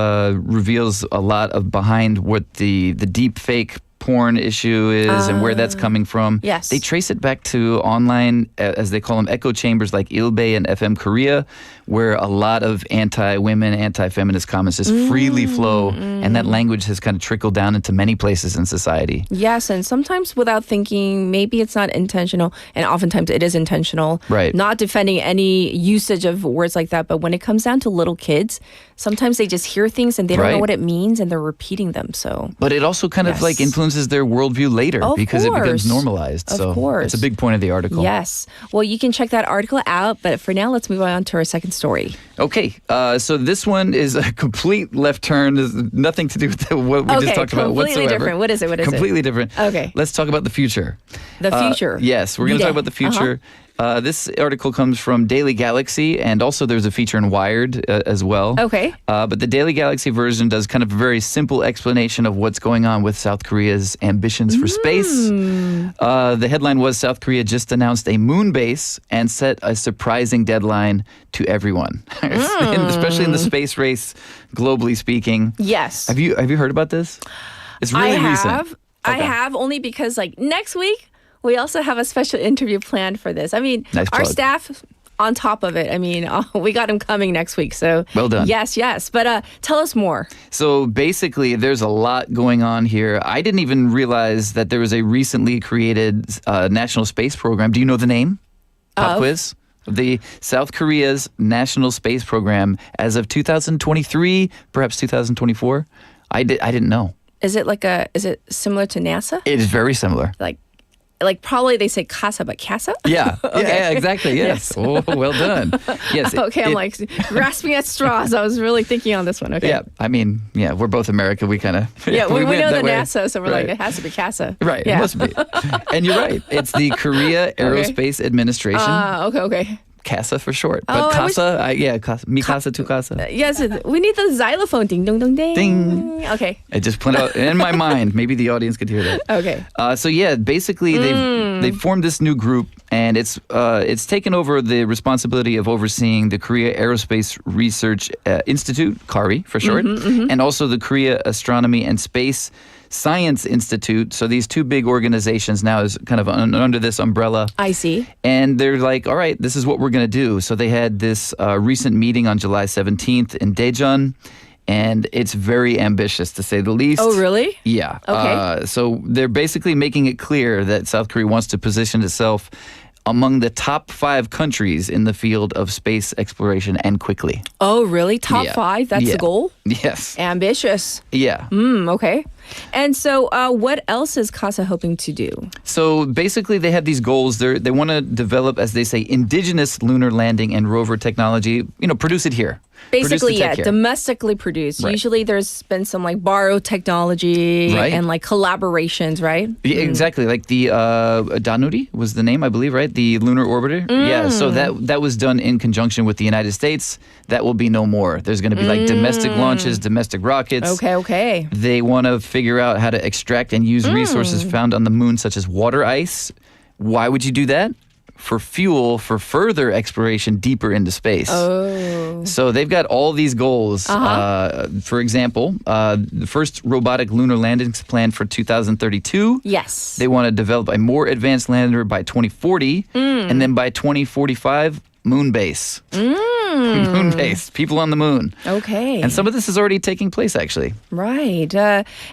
reveals a lot of behind what the deep fake porn issue is and where that's coming from. Yes. They trace it back to online, as they call them, echo chambers like Ilbe and FM Korea, where a lot of anti-women, anti-feminist comments just freely flow, and that language has kind of trickled down into many places in society. Yes, and sometimes without thinking, maybe it's not intentional, and oftentimes it is intentional. Right. Not defending any usage of words like that, but when it comes down to little kids, sometimes they just hear things and they don't know what it means, and they're repeating them. So, but it also kind of like influences their worldview later because it becomes normalized. Of course. It's a big point of the article. Yes. Well, you can check that article out, but for now, let's move on to our second story. Okay, so this one is a complete left turn. There's nothing to do with what we just talked about whatsoever. Completely different. What is it? Completely different. Okay. Let's talk about the future. The future. Yes, we're going to talk about the future. This article comes from Daily Galaxy, and also there's a feature in Wired as well. Okay. But the Daily Galaxy version does kind of a very simple explanation of what's going on with South Korea's ambitions for space. The headline was South Korea just announced a moon base and set a surprising deadline to everyone, especially in the space race, globally speaking. Yes. Have you heard about this? It's really recent. I have, only because like next week, we also have a special interview planned for this. I mean, our staff on top of it. I mean, we got him coming next week. So well done. Yes. But tell us more. So basically, there's a lot going on here. I didn't even realize that there was a recently created national space program. Do you know the name? Pop quiz. The South Korea's national space program as of 2023, perhaps 2024. I didn't know. Is it similar to NASA? It is very similar. Like probably they say casa, but casa? Yeah. Okay. Yeah, exactly. Yes. Oh, well done. Yes. Okay, I'm like grasping at straws. I was really thinking on this one. Okay. Yeah. I mean, yeah, we're both American. We kind of we know the way. NASA, so we're like, it has to be casa. Right. Yeah. It must be. And you're right. It's the Korea Aerospace Administration. Okay. CASA for short. But CASA, mi casa, tu casa. Yes, we need the xylophone. Ding, dong, dong, ding. Ding. Okay. It just put out in my mind. Maybe the audience could hear that. Okay. So yeah, basically they've formed this new group, and it's taken over the responsibility of overseeing the Korea Aerospace Research Institute, KARI for short, and also the Korea Astronomy and Space Science Institute. So these two big organizations now is kind of under this umbrella. I see. And they're like, all right, this is what we're going to do. So they had this recent meeting on July 17th in Daejeon, and it's very ambitious to say the least. Oh, really? Yeah. Okay. So they're basically making it clear that South Korea wants to position itself among the top 5 countries in the field of space exploration, and quickly. Oh, really? Top 5? That's the goal? Yes. Ambitious. Yeah. Okay. And so what else is CASA hoping to do? So basically they have these goals. They want to develop, as they say, indigenous lunar landing and rover technology, produce it here. Basically, domestically produced. Right. Usually there's been some like borrowed technology and like collaborations, right? Yeah, exactly. Like the Danuri was the name, I believe, right? The lunar orbiter. Yeah, so that was done in conjunction with the United States. That will be no more. There's going to be like domestic launches, domestic rockets. Okay. They want to figure out how to extract and use resources found on the moon, such as water ice. Why would you do that? For fuel for further exploration deeper into space. Oh. So they've got all these goals. For example, the first robotic lunar landing is planned for 2032. Yes. They want to develop a more advanced lander by 2040. And then by 2045, moon base. Moon base. People on the moon. Okay. And some of this is already taking place, actually. Right.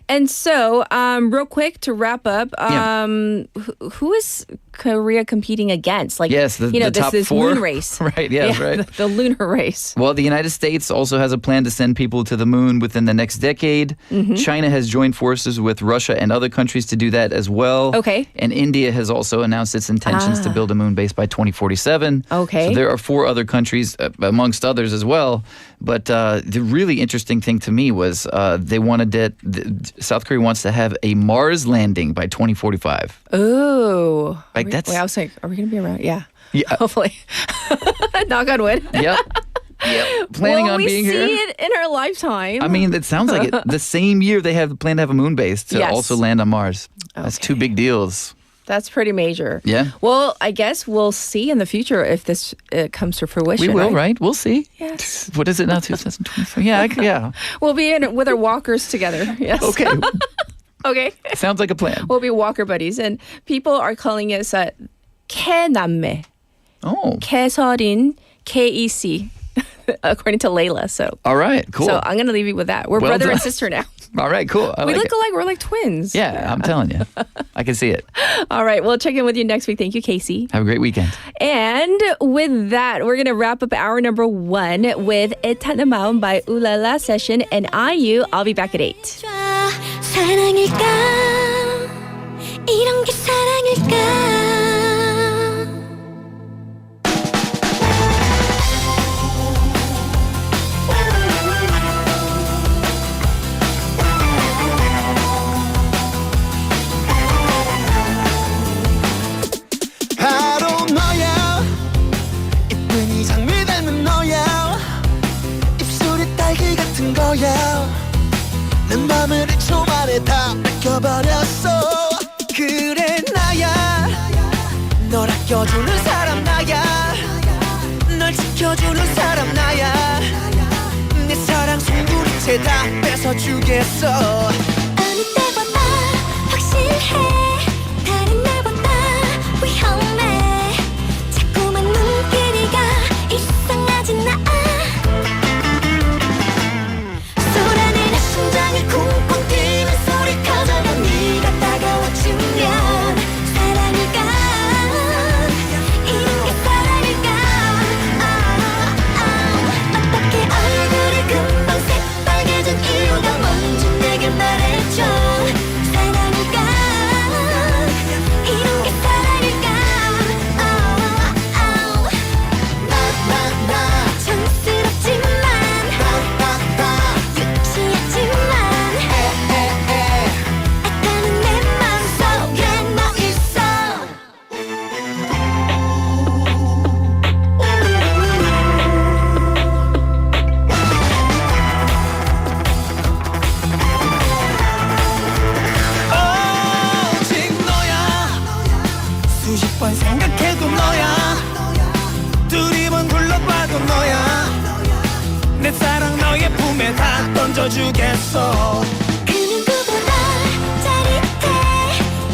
And so, real quick to wrap up, who is Korea competing against? Like, yes, the top this 4. moon race. Right, yes, right. The lunar race. Well, the United States also has a plan to send people to the moon within the next decade. China has joined forces with Russia and other countries to do that as well. Okay. And India has also announced its intentions to build a moon base by 2047. Okay. So there are 4 other countries, amongst others as well. But the really interesting thing to me was they wanted South Korea wants to have a Mars landing by 2045. Oh. Like that's. Wait, I was like, are we going to be around? Yeah. Hopefully. Knock on wood. Yep. Planning on being here. Will we see it in our lifetime? I mean, it sounds like it. The same year they have planned to have a moon base to also land on Mars. That's 2 big deals. That's pretty major. Yeah. Well, I guess we'll see in the future if this comes to fruition. We will, right? We'll see. Yes. What is it now? 2024? Yeah. We'll be in it with our walkers together. Yes. Okay. Okay. Sounds like a plan. We'll be walker buddies. And people are calling us 캐남매. Oh. 캐서린, KEC. According to Layla. So. All right, cool. So I'm going to leave you with that. We're Well brother done. and sister now. All right, cool. I We like look it. alike. We're like twins. Yeah, I'm telling you. I can see it. All right. We'll check in with you next week. Thank you, Casey. Have a great weekend. And with that, we're going to wrap up hour number 1 with 애타는 마음 by Ulala Session and IU. I'll be back at 8. 사랑일까 이런 게 사랑일까 바로 너야 이쁜 이 장미 닮은 너야 입술이 딸기 같은 거야 내 맘을 1초 만에 다 뺏겨버렸어 그래 나야 널 아껴주는 사람 나야 널 지켜주는 사람 나야 내 사랑 송두리째 다 뺏어주겠어 어느 때보다 확실해 다른 날보다 위험해 자꾸만 눈길이가 이상하진 않아 쏟아내 내 심장이 쿵쿵 뛰는 소리 커져가 네가 다가와주면 사랑일까 이런 게 사랑일까 어떻게 얼굴이 금방 새빨개진 이유가 뭔지 내게 말해줘 사랑일까 이런 게 사랑일까 나 촌스럽지만 유치하지만 애타는 내 맘속에 너 있어 오직 너야 수십 번 생각해도 너야 두리번 둘러봐도 너야 내 사랑 너의 품에 다 던져주겠어 그 누구보다 짜릿해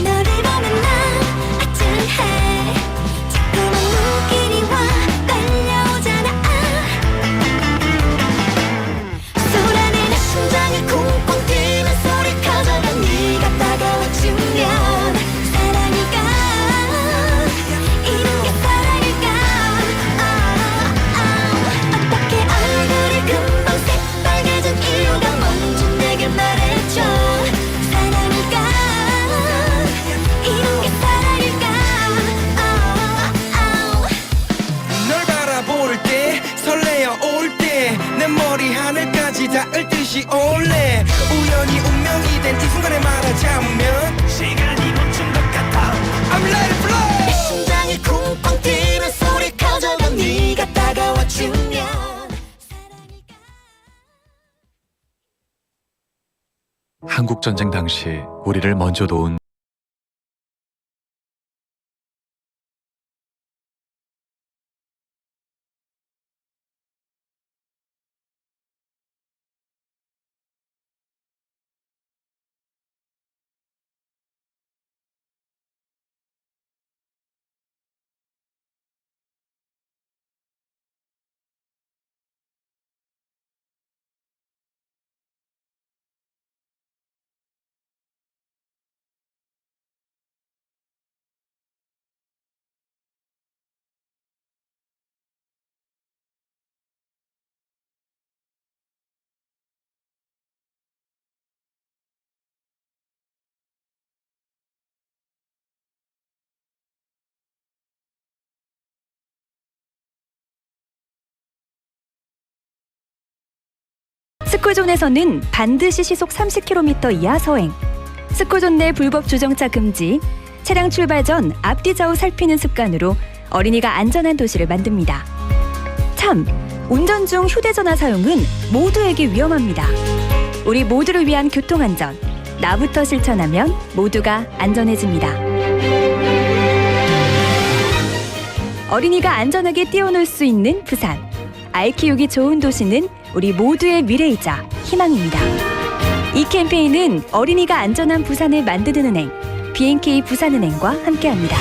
너를 보면 난 아찔해 자꾸만 눈길이 와 끌려오잖아 쏟아내 내 심장이 쿵쿵 뛰는 소리 커져가 네가 다가와주면 사랑일까 이런 게 사랑일까 어떻게 얼굴이 금방 새빨개진 이유가 뭔지 내게 말해줘 사랑일까 이런 게 사랑일까 널 바라볼 때 설레어 올 때 내 머리 하늘까지 닿을 듯이 올래 우연히 운명이 된 이 순간에 말하자면 시간이 멈춘 것 같아 I'm let it flow 내 심장이 쿵쿵 뛰는 소리 커져가 네가 다가와주면 한국 전쟁 당시 우리를 먼저 도운 스쿨존에서는 반드시 시속 30km 이하 서행, 스쿨존 내 불법 주정차 금지, 차량 출발 전 앞뒤 좌우 살피는 습관으로 어린이가 안전한 도시를 만듭니다. 참, 운전 중 휴대전화 사용은 모두에게 위험합니다. 우리 모두를 위한 교통안전, 나부터 실천하면 모두가 안전해집니다. 어린이가 안전하게 뛰어놀 수 있는 부산. 아이 키우기 좋은 도시는 우리 모두의 미래이자 희망입니다. 이 캠페인은 어린이가 안전한 부산을 만드는 은행, B&K 부산은행과 함께합니다.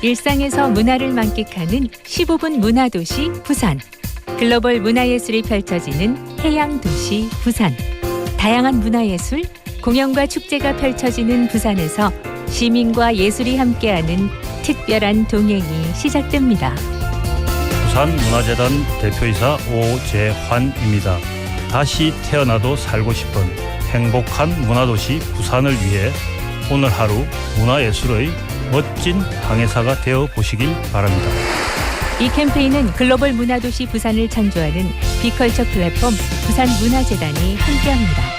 일상에서 문화를 만끽하는 15분 문화도시 부산. 글로벌 문화예술이 펼쳐지는 해양도시 부산. 다양한 문화예술, 공연과 축제가 펼쳐지는 부산에서 시민과 예술이 함께하는 특별한 동행이 시작됩니다. 부산문화재단 대표이사 오재환입니다. 다시 태어나도 살고 싶은 행복한 문화도시 부산을 위해 오늘 하루 문화예술의 멋진 항해사가 되어 보시길 바랍니다. 이 캠페인은 글로벌 문화도시 부산을 창조하는 비컬처 플랫폼 부산문화재단이 함께합니다.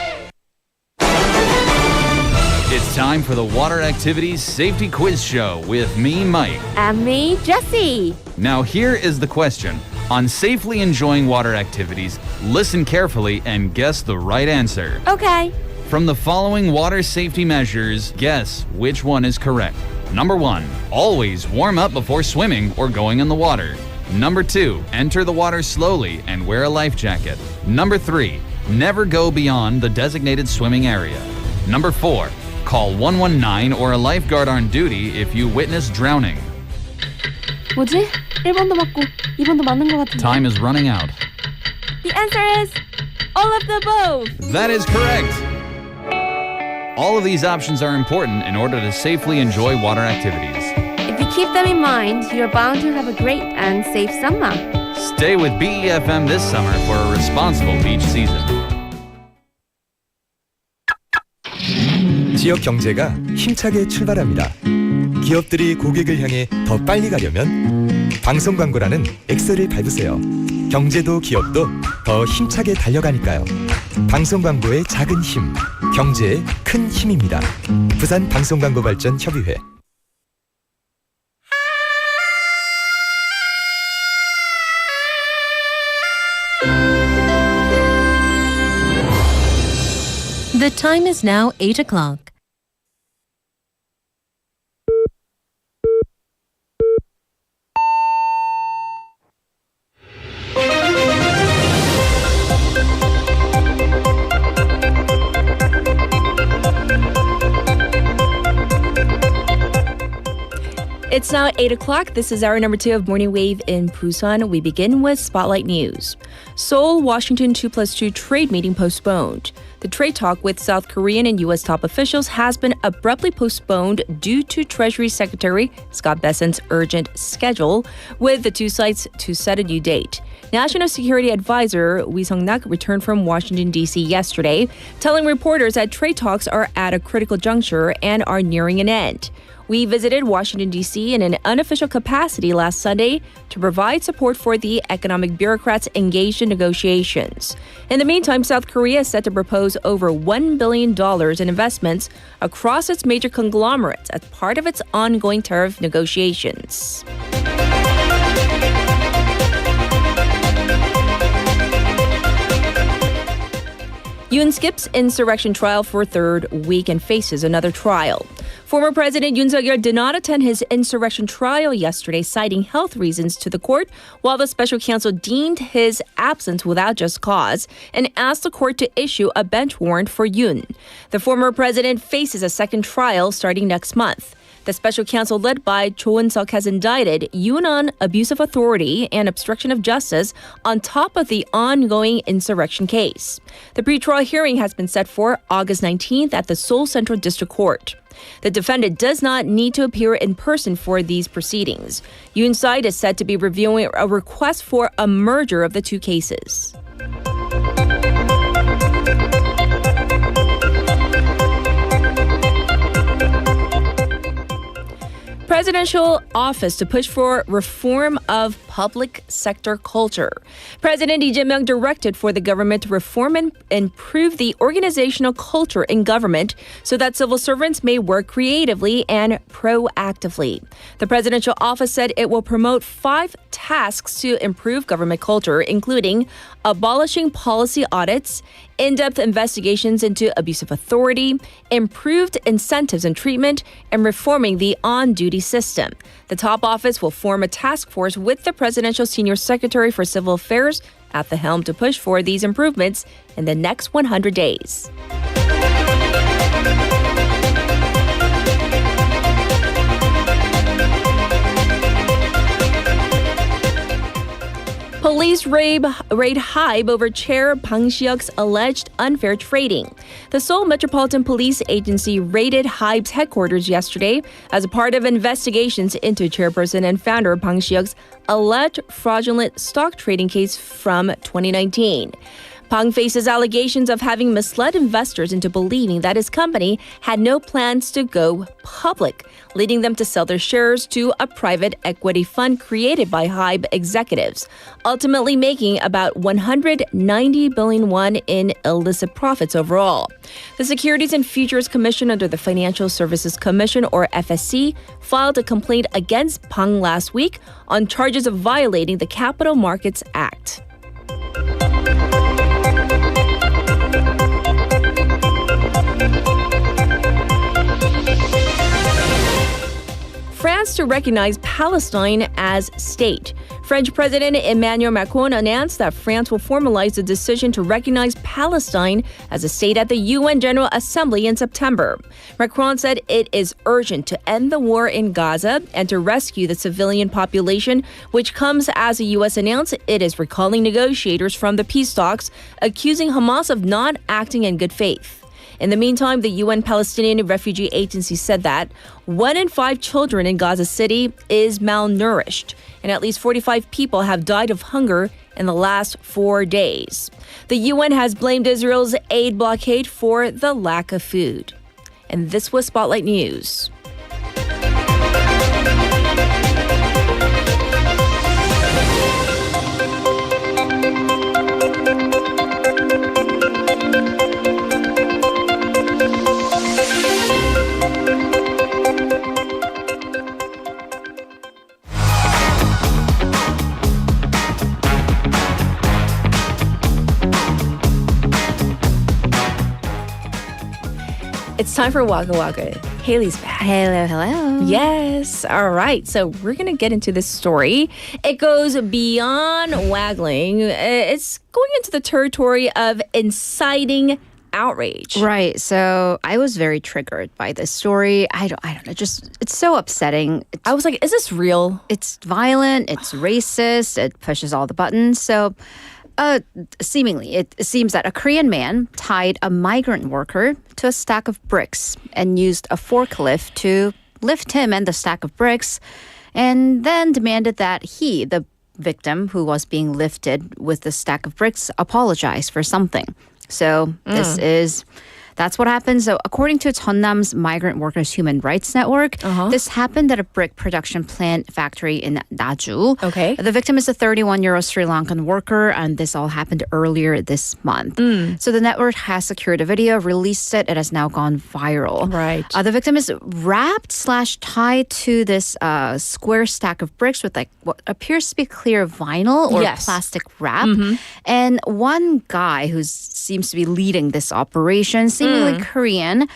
It's time for the Water Activities Safety Quiz Show with me, Mike. And me, Jessie. Now here is the question. On safely enjoying water activities, listen carefully and guess the right answer. Okay. From the following water safety measures, guess which one is correct. Number 1, always warm up before swimming or going in the water. Number 2, enter the water slowly and wear a life jacket. Number 3, never go beyond the designated swimming area. Number 4, call 119 or a lifeguard on duty if you witness drowning. 뭐지? 1번도 맞고 2번도 맞는 것 같은데. Time is running out. The answer is all of the above. That is correct. All of these options are important in order to safely enjoy water activities. If you keep them in mind, you're bound to have a great and safe summer. Stay with BEFM this summer for a responsible beach season. 지역 경제가 힘차게 출발합니다. 기업들이 고객을 향해 더 빨리 가려면 방송 광고라는 엑셀을 밟으세요. 경제도 기업도 더 힘차게 달려가니까요. 방송 광고의 작은 힘, 경제의 큰 힘입니다. 부산 방송광고발전협의회. The time is now 8 o'clock. It's now 8 o'clock. This is hour number 2 of Morning Wave in Busan. We begin with Spotlight News. Seoul, Washington 2+2 trade meeting postponed. The trade talk with South Korean and U.S. top officials has been abruptly postponed due to Treasury Secretary Scott Bessent's urgent schedule, with the two sides to set a new date. National Security Advisor Wi Sung-nak returned from Washington, D.C. yesterday, telling reporters that trade talks are at a critical juncture and are nearing an end. We visited Washington, D.C. in an unofficial capacity last Sunday to provide support for the economic bureaucrats engaged in negotiations. In the meantime, South Korea is set to propose over $1 billion in investments across its major conglomerates as part of its ongoing tariff negotiations. Yoon skips insurrection trial for third week and faces another trial. Former President Yoon Suk-yeol did not attend his insurrection trial yesterday, citing health reasons to the court, while the special counsel deemed his absence without just cause and asked the court to issue a bench warrant for Yoon. The former president faces a second trial starting next month. The special counsel led by Cho Eun-suk has indicted Yoon on abuse of authority and obstruction of justice on top of the ongoing insurrection case. The pretrial hearing has been set for August 19th at the Seoul Central District Court. The defendant does not need to appear in person for these proceedings. Yoon's side is said to be reviewing a request for a merger of the two cases. Presidential office to push for reform of public sector culture. President Lee Jae-myung directed for the government to reform and improve the organizational culture in government so that civil servants may work creatively and proactively. The presidential office said it will promote 5 tasks to improve government culture, including abolishing policy audits, in-depth investigations into abuse of authority, improved incentives and treatment, and reforming the on-duty system. The top office will form a task force with the Presidential Senior Secretary for Civil Affairs at the helm to push for these improvements in the next 100 days. Police raid Hybe over Chair Bang Xiuk's alleged unfair trading. The Seoul Metropolitan Police Agency raided Hybe's headquarters yesterday as a part of investigations into chairperson and founder Bang Xiuk's alleged fraudulent stock trading case from 2019. Bang faces allegations of having misled investors into believing that his company had no plans to go public, leading them to sell their shares to a private equity fund created by Hybe executives, ultimately making about 190 billion won in illicit profits overall. The Securities and Futures Commission under the Financial Services Commission, or FSC, filed a complaint against Bang last week on charges of violating the Capital Markets Act. France to recognize Palestine as state. French President Emmanuel Macron announced that France will formalize the decision to recognize Palestine as a state at the UN General Assembly in September. Macron said it is urgent to end the war in Gaza and to rescue the civilian population, which comes as the U.S. announced it is recalling negotiators from the peace talks, accusing Hamas of not acting in good faith. In the meantime, the UN Palestinian Refugee Agency said that 1 in 5 children in Gaza City is malnourished, and at least 45 people have died of hunger in the last 4 days. The UN has blamed Israel's aid blockade for the lack of food. And this was Spotlight News. It's time for Wa글와글. Haley's back. Hello, hello. Yes. All right. So we're going to get into this story. It goes beyond waggling. It's going into the territory of inciting outrage. Right. So I was very triggered by this story. I don't know. Just it's so upsetting. I was like, is this real? It's violent. It's racist. It pushes all the buttons. So seemingly, it seems that a Korean man tied a migrant worker to a stack of bricks and used a forklift to lift him and the stack of bricks, and then demanded that he, the victim who was being lifted with the stack of bricks, apologize for something. So that's what happened. So according to Jeonnam's Migrant Workers Human Rights Network, this happened at a brick production plant factory in Naju. Okay. The victim is a 31-year-old Sri Lankan worker, and this all happened earlier this month. So the network has secured a video, released it. It has now gone viral. Right. The victim is wrapped/tied to this square stack of bricks with like what appears to be clear vinyl or plastic wrap. And one guy who seems to be leading this operation, seemingly Korean,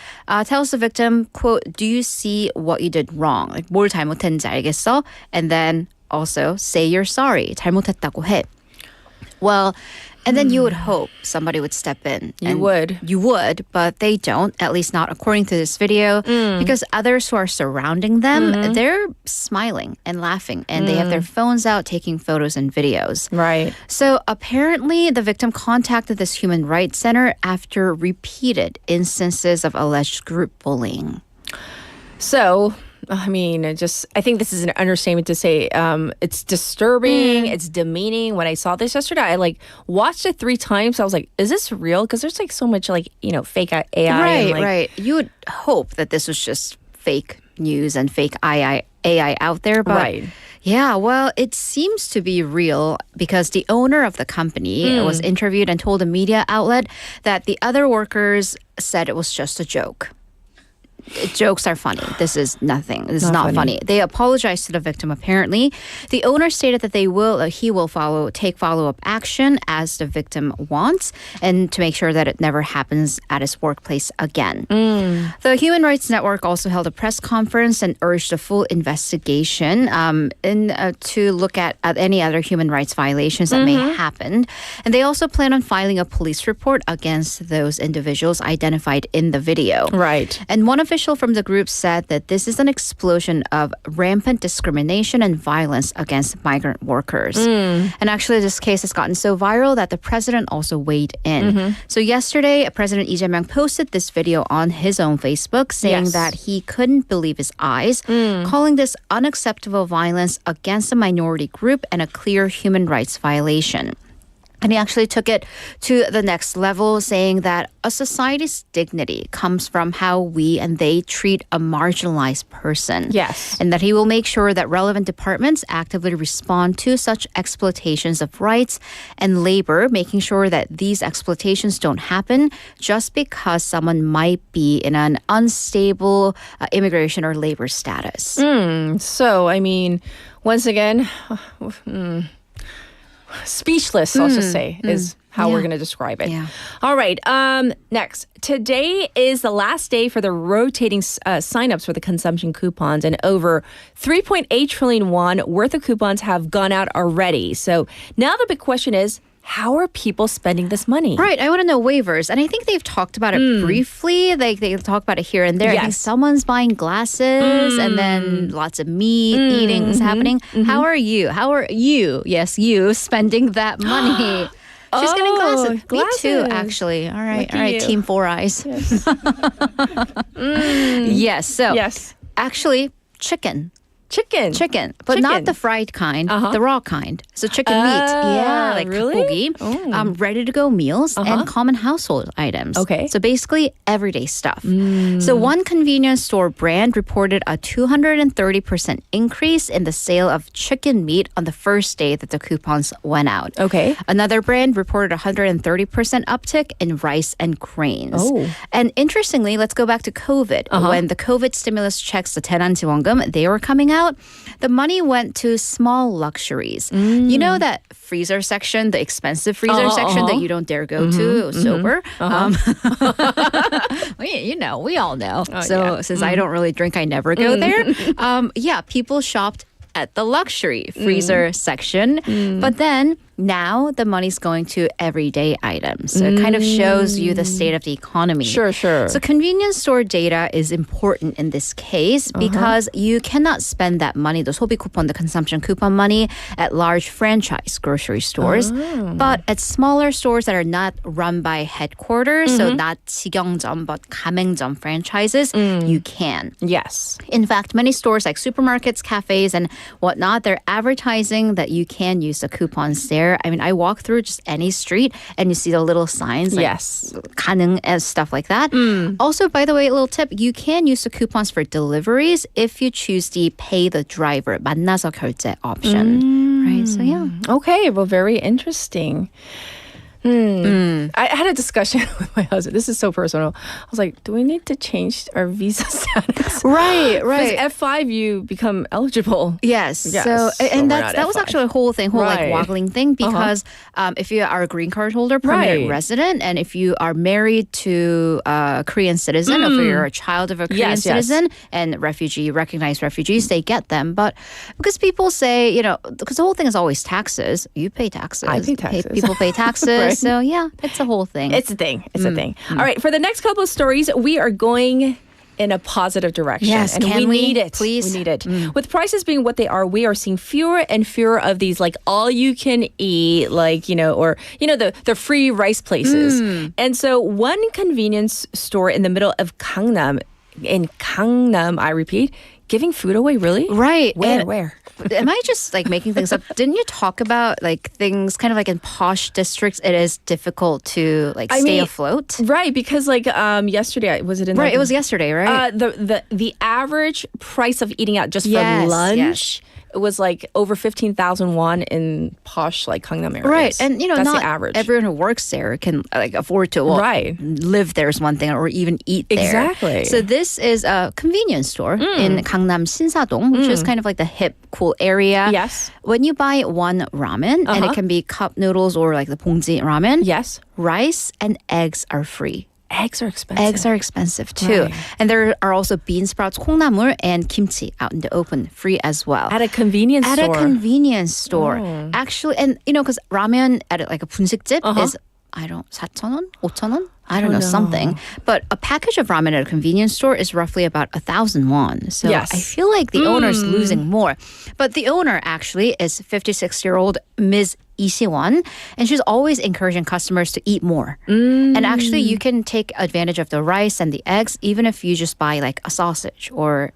tells the victim, quote, "Do you see what you did wrong? Like, 뭘 잘못했는지 알겠어?" And then also, "Say you're sorry. 잘못했다고 해." Well, and then you would hope somebody would step in. You would, but they don't, at least not according to this video, because others who are surrounding them, they're smiling and laughing, and they have their phones out taking photos and videos. Right. So apparently the victim contacted this human rights center after repeated instances of alleged group bullying. So, I mean, I think this is an understatement to say it's disturbing, it's demeaning. When I saw this yesterday, I watched it 3 times. I was like, is this real? Because there's so much fake AI. Right. You would hope that this was just fake news and fake AI out there. But right. Yeah, well, it seems to be real because the owner of the company was interviewed and told a media outlet that the other workers said it was just a joke. jokes are funny. This is nothing. This is not funny. They apologized to the victim. Apparently, the owner stated that he will take follow-up action as the victim wants, and to make sure that it never happens at his workplace again. The Human Rights Network also held a press conference and urged a full investigation to look at any other human rights violations that may happen. And they also plan on filing a police report against those individuals identified in the video. Right. And one official from the group said that this is an explosion of rampant discrimination and violence against migrant workers. And actually, this case has gotten so viral that the president also weighed in. So yesterday, President Lee Jae-myung posted this video on his own Facebook saying that he couldn't believe his eyes, calling this unacceptable violence against a minority group and a clear human rights violation. And he actually took it to the next level, saying that a society's dignity comes from how we and they treat a marginalized person. Yes. And that he will make sure that relevant departments actively respond to such exploitations of rights and labor, making sure that these exploitations don't happen just because someone might be in an unstable immigration or labor status. So, I mean, once again, speechless, I'll just say, is how we're going to describe it. Yeah. All right. Next. Today is the last day for the rotating signups for the consumption coupons, and over 3.8 trillion won worth of coupons have gone out already. So now the big question is, how are people spending this money? Right. I want to know waivers. And I think they've talked about it briefly. They talk about it here and there. I think someone's buying glasses and then lots of meat eating is happening. How are you? Yes, you spending that money? She's getting glasses. Me too, actually. All right. Lucky All right. you. Team 4 Eyes. Yes. So actually, chicken. But not the fried kind, the raw kind. So chicken meat, like really? gogi, ready-to-go meals, and common household items. Okay. So basically, everyday stuff. So one convenience store brand reported a 230% increase in the sale of chicken meat on the first day that the coupons went out. Okay. Another brand reported a 130% uptick in rice and grains. Oh. And interestingly, let's go back to COVID. When the COVID stimulus checks, the 대난 지원금, they were coming out, the money went to small luxuries. You know that freezer section, the expensive freezer section that you don't dare go to sober? We all know. Since I don't really drink, I never go there. People shopped at the luxury freezer section. But then now the money's going to everyday items. So it kind of shows you the state of the economy. Sure. So convenience store data is important in this case because you cannot spend that money, the 소비 쿠폰, the consumption coupon money, at large franchise grocery stores. But at smaller stores that are not run by headquarters, so not 직영점 but 가맹점 franchises, you can. Yes. In fact, many stores like supermarkets, cafes, and whatnot, they're advertising that you can use the coupons there. I mean, I walk through just any street and you see the little signs like 가능 and stuff like that. Also, by the way, a little tip, you can use the coupons for deliveries if you choose the pay the driver, 만나서 결제 option. Right, so yeah. Okay, well, very interesting. I had a discussion with my husband. This is so personal. I was like, do we need to change our visa status? Right. Because F5, you become eligible. Yes. So and that was actually a whole like waggling thing because if you are a green card holder, permanent resident, and if you are married to a Korean citizen, or if you're a child of a Korean citizen and recognized refugees, they get them. But because people say, because the whole thing is always taxes. You pay taxes. I pay taxes. People pay taxes. So yeah, it's a whole thing. It's a thing. All right, for the next couple of stories, we are going in a positive direction. Yes, and we need it. Please. We need it. With prices being what they are, we are seeing fewer and fewer of these like all you can eat, the free rice places. And so one convenience store in the middle of Gangnam, I repeat, Giving food away, really? Right. Where? Am I just like making things up? Didn't you talk about like things kind of like in posh districts? It is difficult to like stay afloat, right? Because like yesterday, was it in? Right, it was yesterday, right? The average price of eating out just for lunch. Yes. It was like over 15,000 won in posh like Gangnam areas. Right, and you know, that's not the average. everyone who works there can like afford to live there is one thing, or even eat there. Exactly. So this is a convenience store in Gangnam Sinsadong, which is kind of like the hip, cool area. Yes. When you buy one ramen, and it can be cup noodles or like the 봉지 ramen. Yes. Rice and eggs are free. Eggs are expensive. Eggs are expensive too. Right. And there are also bean sprouts, 콩나물, and kimchi out in the open, free as well. At a convenience store. At a convenience store. Actually, and you know, because ramen at like a 분식집 is, 4,000원? 5,000원? I don't know, something. But a package of ramen at a convenience store is roughly about 1,000 won. So I feel like the owner's losing more. But the owner actually is 56-year-old Ms. Lee Si-won, and she's always encouraging customers to eat more. And actually, you can take advantage of the rice and the eggs, even if you just buy like a sausage or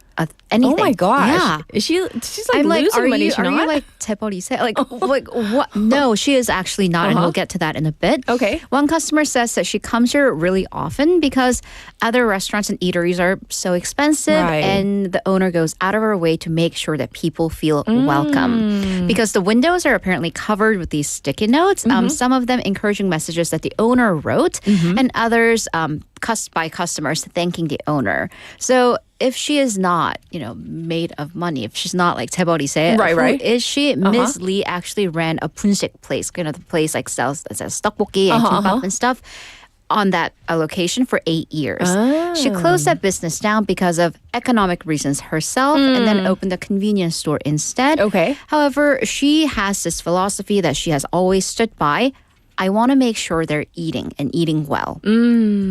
anything. Oh my gosh. Yeah. She's like losing money. Are you like 재벌이세? Like what? No, she is actually not, and we'll get to that in a bit. Okay. One customer says that she comes here really often because other restaurants and eateries are so expensive, and the owner goes out of her way to make sure that people feel welcome. Because the windows are apparently covered with these sticky notes, some of them encouraging messages that the owner wrote, and others by customers thanking the owner. So if she is not, made of money, if she's not like 재벌이세, right. Who is she? Ms. Lee actually ran a 분식 place, the place like sells 떡볶이 and kimbap and stuff, on that location for 8 years. She closed that business down because of economic reasons herself and then opened a convenience store instead. Okay. However, she has this philosophy that she has always stood by. I want to make sure they're eating and eating well.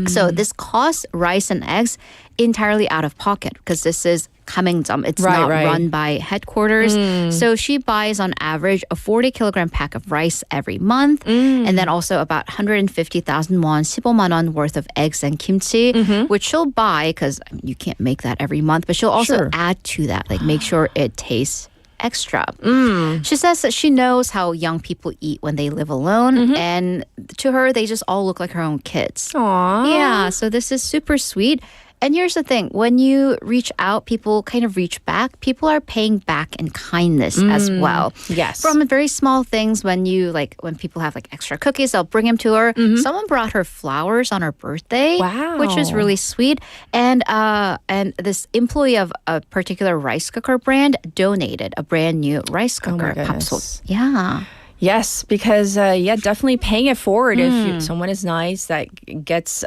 So this costs rice and eggs entirely out of pocket because this is 가맹점. It's not run by headquarters. So she buys on average a 40-kilogram pack of rice every month, and then also about 150,000 won, 15만 won worth of eggs and kimchi, which she'll buy because you can't make that every month, but she'll also add to that, like make sure it tastes extra. She says that she knows how young people eat when they live alone, and to her, they just all look like her own kids. Aww. Yeah, so this is super sweet. And here's the thing, when you reach out, people kind of reach back. People are paying back in kindness as well. Yes. From very small things, when people have like extra cookies, they'll bring them to her. Someone brought her flowers on her birthday, which was really sweet. And this employee of a particular rice cooker brand donated a brand new rice cooker. 밥솥. Yeah. Yes, because definitely paying it forward if someone is nice, that gets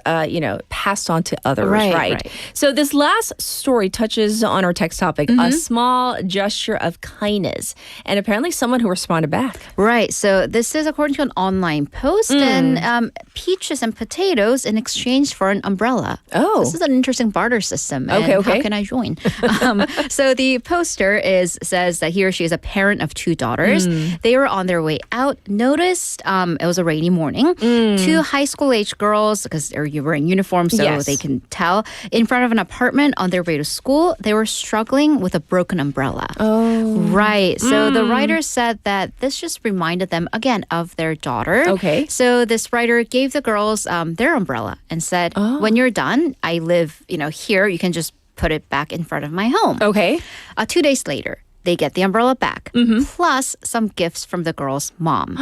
passed on to others, right? So this last story touches on our text topic, a small gesture of kindness, and apparently someone who responded back. Right. So this is according to an online post, and peaches and potatoes in exchange for an umbrella. Oh, this is an interesting barter system. Okay. How can I join? So the poster says that he or she is a parent of 2 daughters. They were on their way out, noticed it was a rainy morning. 2 high school age girls, because they're wearing uniforms, so they can tell, in front of an apartment on their way to school. They were struggling with a broken umbrella. Oh, right. So the writer said that this just reminded them again of their daughter. Okay. So this writer gave the girls their umbrella and said, when you're done, I live here, you can just put it back in front of my home. Okay. 2 days later, they get the umbrella back, plus some gifts from the girl's mom.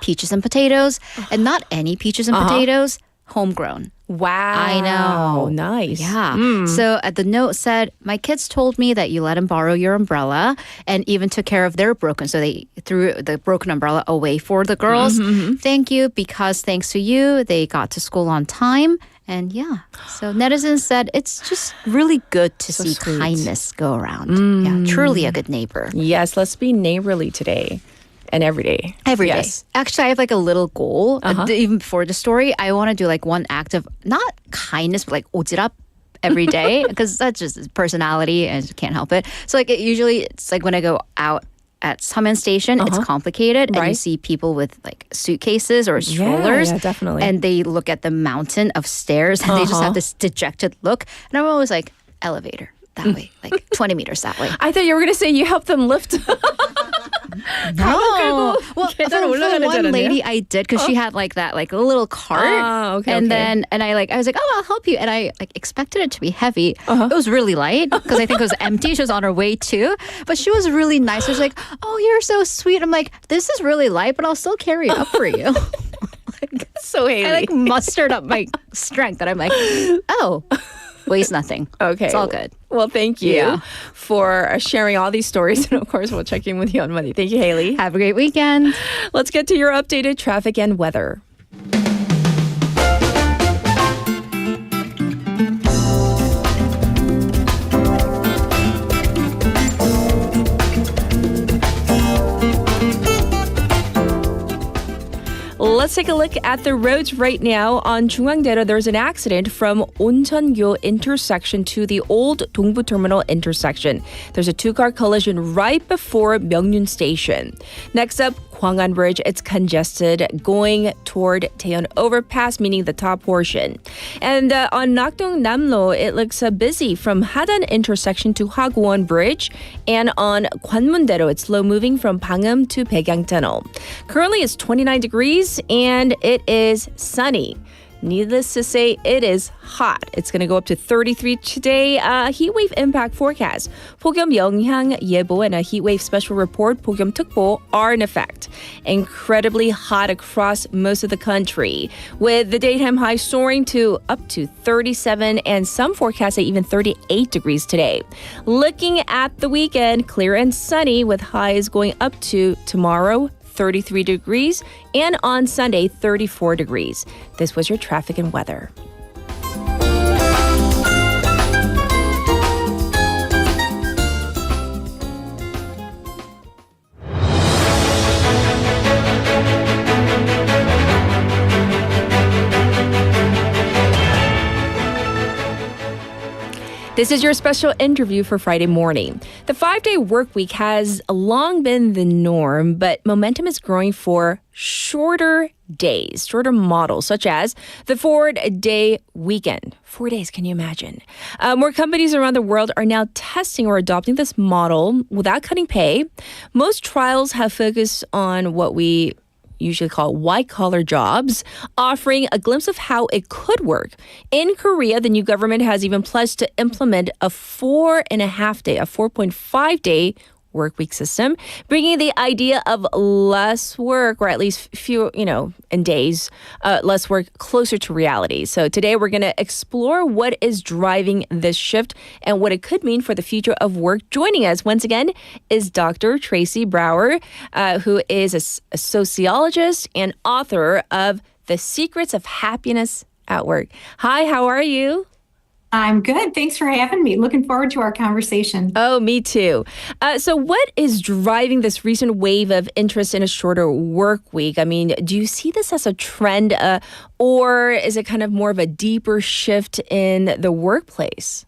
Peaches and potatoes, and not any peaches and potatoes, homegrown. Wow. I know. Nice. Yeah. So the note said, my kids told me that you let them borrow your umbrella and even took care of their broken. So they threw the broken umbrella away for the girls. Thank you, because thanks to you, they got to school on time. And so netizens said it's just really good to see sweet. Kindness go around. Yeah, truly a good neighbor. Yes, let's be neighborly today and every day. Every day. Actually, I have like a little goal. Even before the story, I want to do like one act of not kindness, but like 오지랖 every day, because that's just his personality and I can't help it. So like it's like when I go out at Summon Station, it's complicated, and you see people with like suitcases or strollers, definitely, and they look at the mountain of stairs and they just have this dejected look, and I'm always like, elevator. that way, like 20 meters that way. I thought you were going to say you helped them lift. No. Well, for one lady I did because she had like that, like a little cart. Then I was like, oh, I'll help you. And I like expected it to be heavy. It was really light because I think it was empty. She was on her way too. But she was really nice. She was like, oh, you're so sweet. I'm like, this is really light, but I'll still carry it up for you. So Haley. I like mustered up my strength and I'm like, oh, weighs nothing. Okay. It's all good. Well, thank you for sharing all these stories. And of course, we'll check in with you on Monday. Thank you, Haley. Have a great weekend. Let's get to your updated traffic and weather. Let's take a look at the roads right now. On 중앙대로, there's an accident from 온천교 intersection to the old 동부 terminal intersection. There's a two-car collision right before Myeongnyun Station. Next up, Gwangan Bridge, it's congested going toward Taeyeon Overpass, meaning the top portion. And on Nakdong Namlo, it looks busy from Hadan intersection to Hagwon Bridge. And on Gwanmundaero, it's slow moving from Pangnam to Baegang Tunnel. Currently, it's 29 degrees and it is sunny. Needless to say, it is hot. It's going to go up to 33 today. Heat wave impact forecast. 폭염 영향 예보 and a heat wave special report, 폭염특보, are in effect. Incredibly hot across most of the country, with the daytime high soaring to up to 37 and some forecasts say even 38 degrees today. Looking at the weekend, clear and sunny with highs going up to tomorrow, 33 degrees, and on Sunday, 34 degrees. This was your traffic and weather. This is your special interview for Friday morning. The 5-day work week has long been the norm, but momentum is growing for shorter days, shorter models, such as the 4-day weekend. 4 days, can you imagine? More companies around the world are now testing or adopting this model without cutting pay. Most trials have focused on what we usually call white-collar jobs, offering a glimpse of how it could work. In Korea, the new government has even pledged to implement a 4.5-day work week system, bringing the idea of less work, or at least few, in days, less work closer to reality. So today we're going to explore what is driving this shift and what it could mean for the future of work. Joining us once again is Dr. Tracy Brower, who is a sociologist and author of The Secrets of Happiness at Work. Hi, how are you? I'm good. Thanks for having me. Looking forward to our conversation. Oh, me too. So what is driving this recent wave of interest in a shorter work week? I mean, do you see this as a trend or is it kind of more of a deeper shift in the workplace?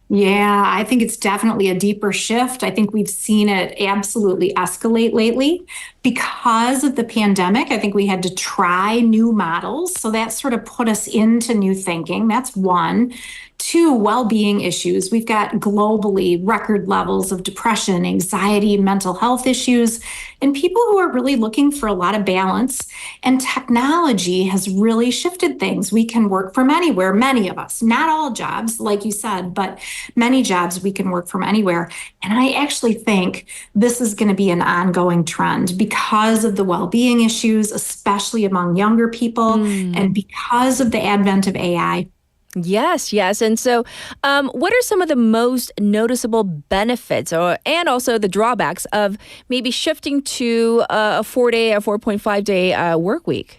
Yeah, I think it's definitely a deeper shift. I think we've seen it absolutely escalate lately. Because of the pandemic, I think we had to try new models. So that sort of put us into new thinking. That's one. Two, well-being issues. We've got globally record levels of depression, anxiety, mental health issues, and people who are really looking for a lot of balance. And technology has really shifted things. We can work from anywhere, many of us. Not all jobs, like you said, but many jobs we can work from anywhere. And I actually think this is going to be an ongoing trend because of the well-being issues, especially among younger people, and because of the advent of AI. Yes. And so what are some of the most noticeable benefits and also the drawbacks of maybe shifting to a 4.5-day work week?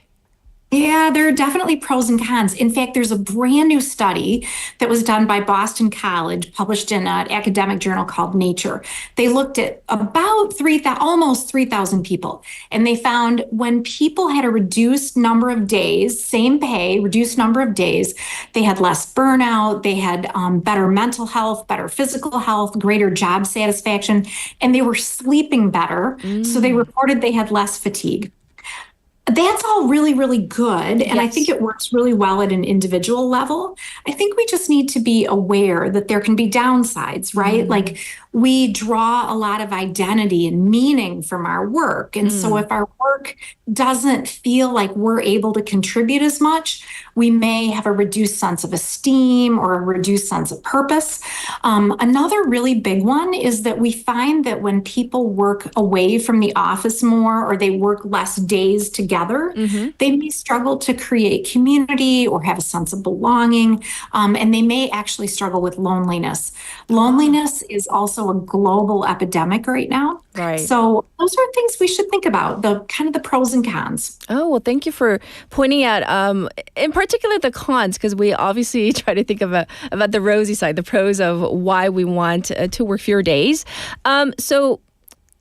Yeah, there are definitely pros and cons. In fact, there's a brand new study that was done by Boston College, published in an academic journal called Nature. They looked at about almost 3,000 people, and they found when people had a reduced number of days, same pay, reduced number of days, they had less burnout, they had better mental health, better physical health, greater job satisfaction, and they were sleeping better. So they reported they had less fatigue. That's all really, really good. And I think it works really well at an individual level. I think we just need to be aware that there can be downsides, right? Like we draw a lot of identity and meaning from our work. And so if our work doesn't feel like we're able to contribute as much, we may have a reduced sense of esteem or a reduced sense of purpose. Another really big one is that we find that when people work away from the office more or they work less days together, they may struggle to create community or have a sense of belonging, and they may actually struggle with loneliness. Loneliness is also a global epidemic right now. Right. So those are things we should think about, the kind of the pros and cons. Oh, well, thank you for pointing out, in particular, the cons, because we obviously try to think about the rosy side, the pros of why we want to work fewer days. So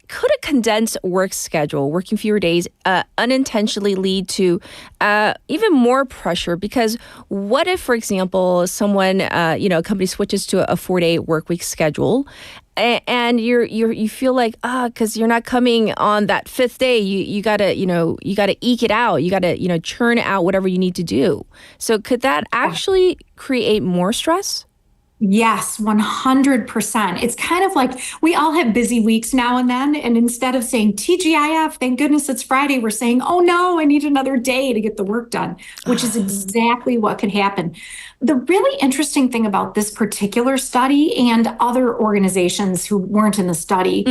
could a condensed work schedule, working fewer days, unintentionally lead to even more pressure? Because what if, for example, someone, a company switches to a 4-day work week schedule, and you feel like because you're not coming on that 5th day, you gotta eke it out, you gotta churn out whatever you need to do. So could that actually create more stress? Yes, 100%. It's kind of like we all have busy weeks now and then. And instead of saying TGIF, thank goodness it's Friday, we're saying, oh no, I need another day to get the work done, which is exactly what could happen. The really interesting thing about this particular study and other organizations who weren't in the study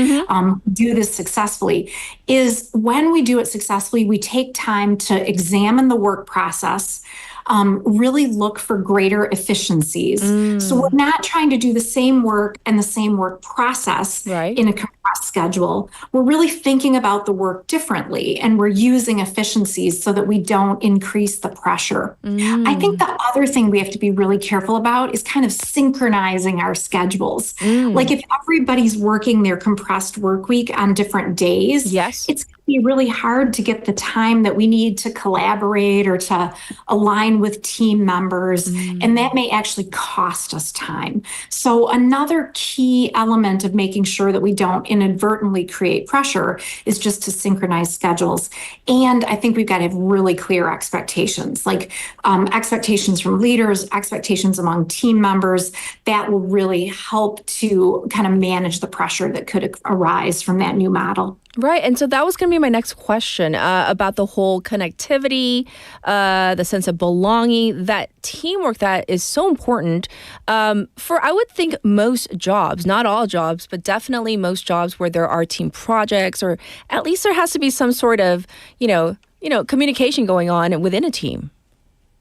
do this successfully is when we do it successfully, we take time to examine the work process, really look for greater efficiencies. So we're not trying to do the same work and the same work process in a compressed schedule. We're really thinking about the work differently, and we're using efficiencies so that we don't increase the pressure. I think the other thing we have to be really careful about is kind of synchronizing our schedules. Like if everybody's working their compressed work week on different days, it's going to be really hard to get the time that we need to collaborate or to align with team members, and that may actually cost us time. So another key element of making sure that we don't inadvertently create pressure is just to synchronize schedules. And I think we've got to have really clear expectations, like expectations from leaders, expectations among team members. That will really help to kind of manage the pressure that could arise from that new model. Right. And so that was going to be my next question about the whole connectivity, the sense of belonging, that teamwork that is so important for, I would think, most jobs, not all jobs, but definitely most jobs where there are team projects, or at least there has to be some sort of, communication going on within a team.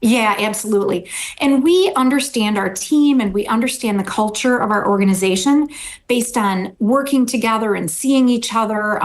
Yeah, absolutely. And we understand our team and we understand the culture of our organization based on working together and seeing each other.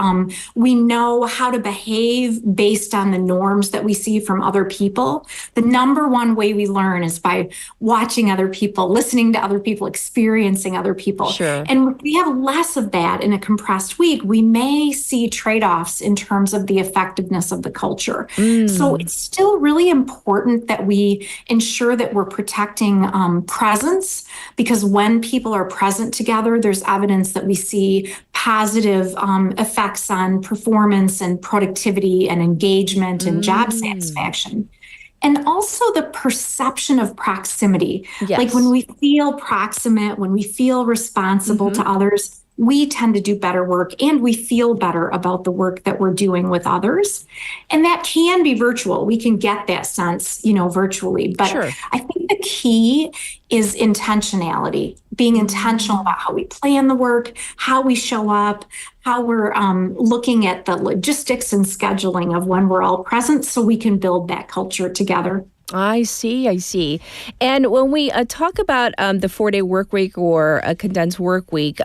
We know how to behave based on the norms that we see from other people. The number one way we learn is by watching other people, listening to other people, experiencing other people. Sure. And if we have less of that in a compressed week, we may see trade-offs in terms of the effectiveness of the culture. So it's still really important that we ensure that we're protecting presence, because when people are present together, there's evidence that we see positive effects on performance and productivity and engagement and job satisfaction. And also the perception of proximity. Like when we feel proximate, when we feel responsible to others, we tend to do better work and we feel better about the work that we're doing with others. And that can be virtual. We can get that sense, virtually. But I think the key is intentionality, being intentional about how we plan the work, how we show up, how we're looking at the logistics and scheduling of when we're all present so we can build that culture together. I see. And when we talk about the 4-day work week or a condensed work week,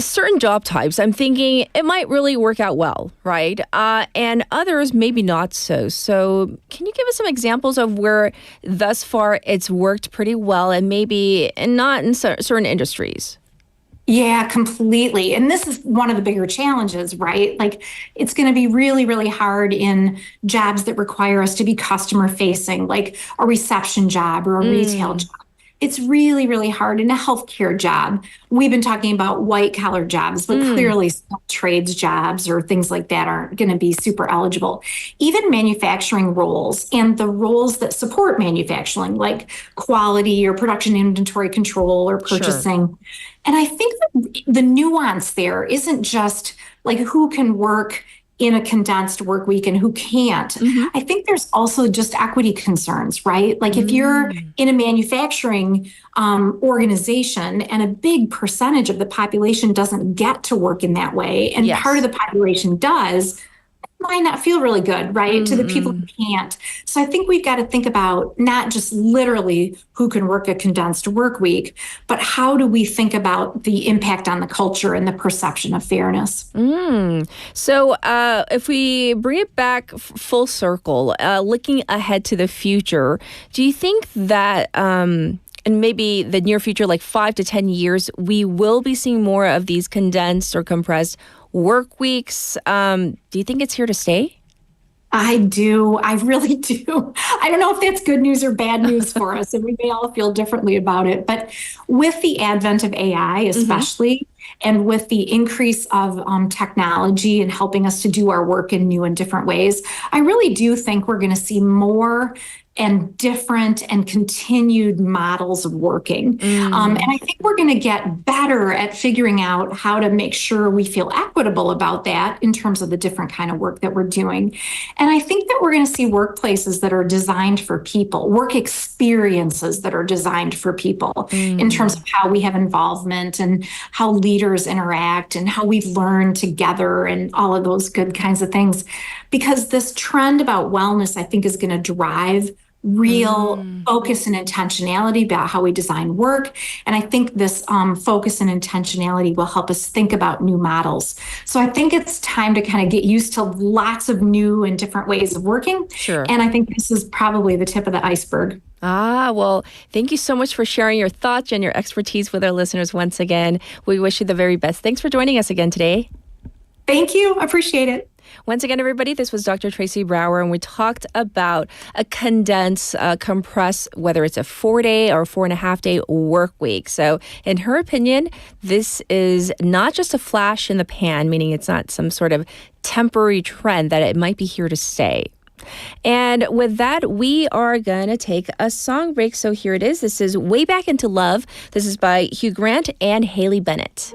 certain job types, I'm thinking it might really work out well, right? And others maybe not so. So can you give us some examples of where thus far it's worked pretty well and maybe not in certain industries? Yeah, completely. And this is one of the bigger challenges, right? Like it's going to be really, really hard in jobs that require us to be customer facing, like a reception job or a retail job. it's really, really hard. In a healthcare job, we've been talking about white collar jobs, but clearly trades jobs or things like that aren't going to be super eligible. Even manufacturing roles and the roles that support manufacturing, like quality or production inventory control or purchasing. Sure. And I think the nuance there isn't just like who can work in a condensed work week and who can't. I think there's also just equity concerns, right? Like if you're in a manufacturing organization and a big percentage of the population doesn't get to work in that way, and part of the population does, it might not feel really good, right? To the people who can't. So I think we've got to think about not just literally who can work a condensed work week, but how do we think about the impact on the culture and the perception of fairness? So if we bring it back full circle, looking ahead to the future, do you think that and maybe the near future, like 5 to 10 years, we will be seeing more of these condensed or compressed work weeks? Do you think it's here to stay? I do. I really do. I don't know if that's good news or bad news for us, and we may all feel differently about it. But with the advent of AI, especially, and with the increase of technology and helping us to do our work in new and different ways, I really do think we're going to see more and different and continued models of working. And I think we're going to get better at figuring out how to make sure we feel equitable about that in terms of the different kind of work that we're doing. And I think that we're going to see workplaces that are designed for people, work experiences that are designed for people in terms of how we have involvement and how leaders interact and how we learn together and all of those good kinds of things. Because this trend about wellness, I think, is going to drive real focus and intentionality about how we design work. And I think this focus and intentionality will help us think about new models. So I think it's time to kind of get used to lots of new and different ways of working. Sure. And I think this is probably the tip of the iceberg. Well, thank you so much for sharing your thoughts and your expertise with our listeners once again. We wish you the very best. Thanks for joining us again today. Thank you. Appreciate it. Once again, everybody, this was Dr. Tracy Brower, and we talked about a condensed, compressed, whether it's a 4-day or 4.5-day work week. So in her opinion, this is not just a flash in the pan, meaning it's not some sort of temporary trend, that it might be here to stay. And with that, we are going to take a song break. So here it is. This is Way Back Into Love. This is by Hugh Grant and Haley Bennett.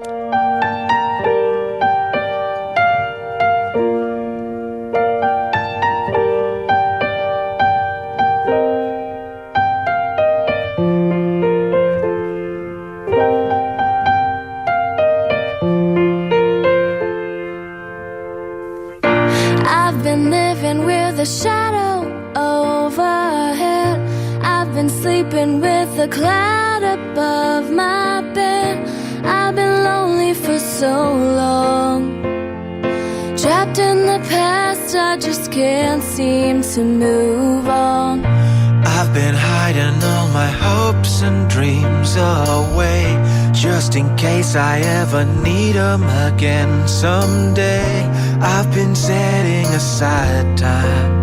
The shadow overhead. I've been sleeping with a cloud above my bed. I've been lonely for so long, trapped in the past. I just can't seem to move on. I've been hiding all my hopes and dreams away, just in case I ever need them again someday. I've been setting aside time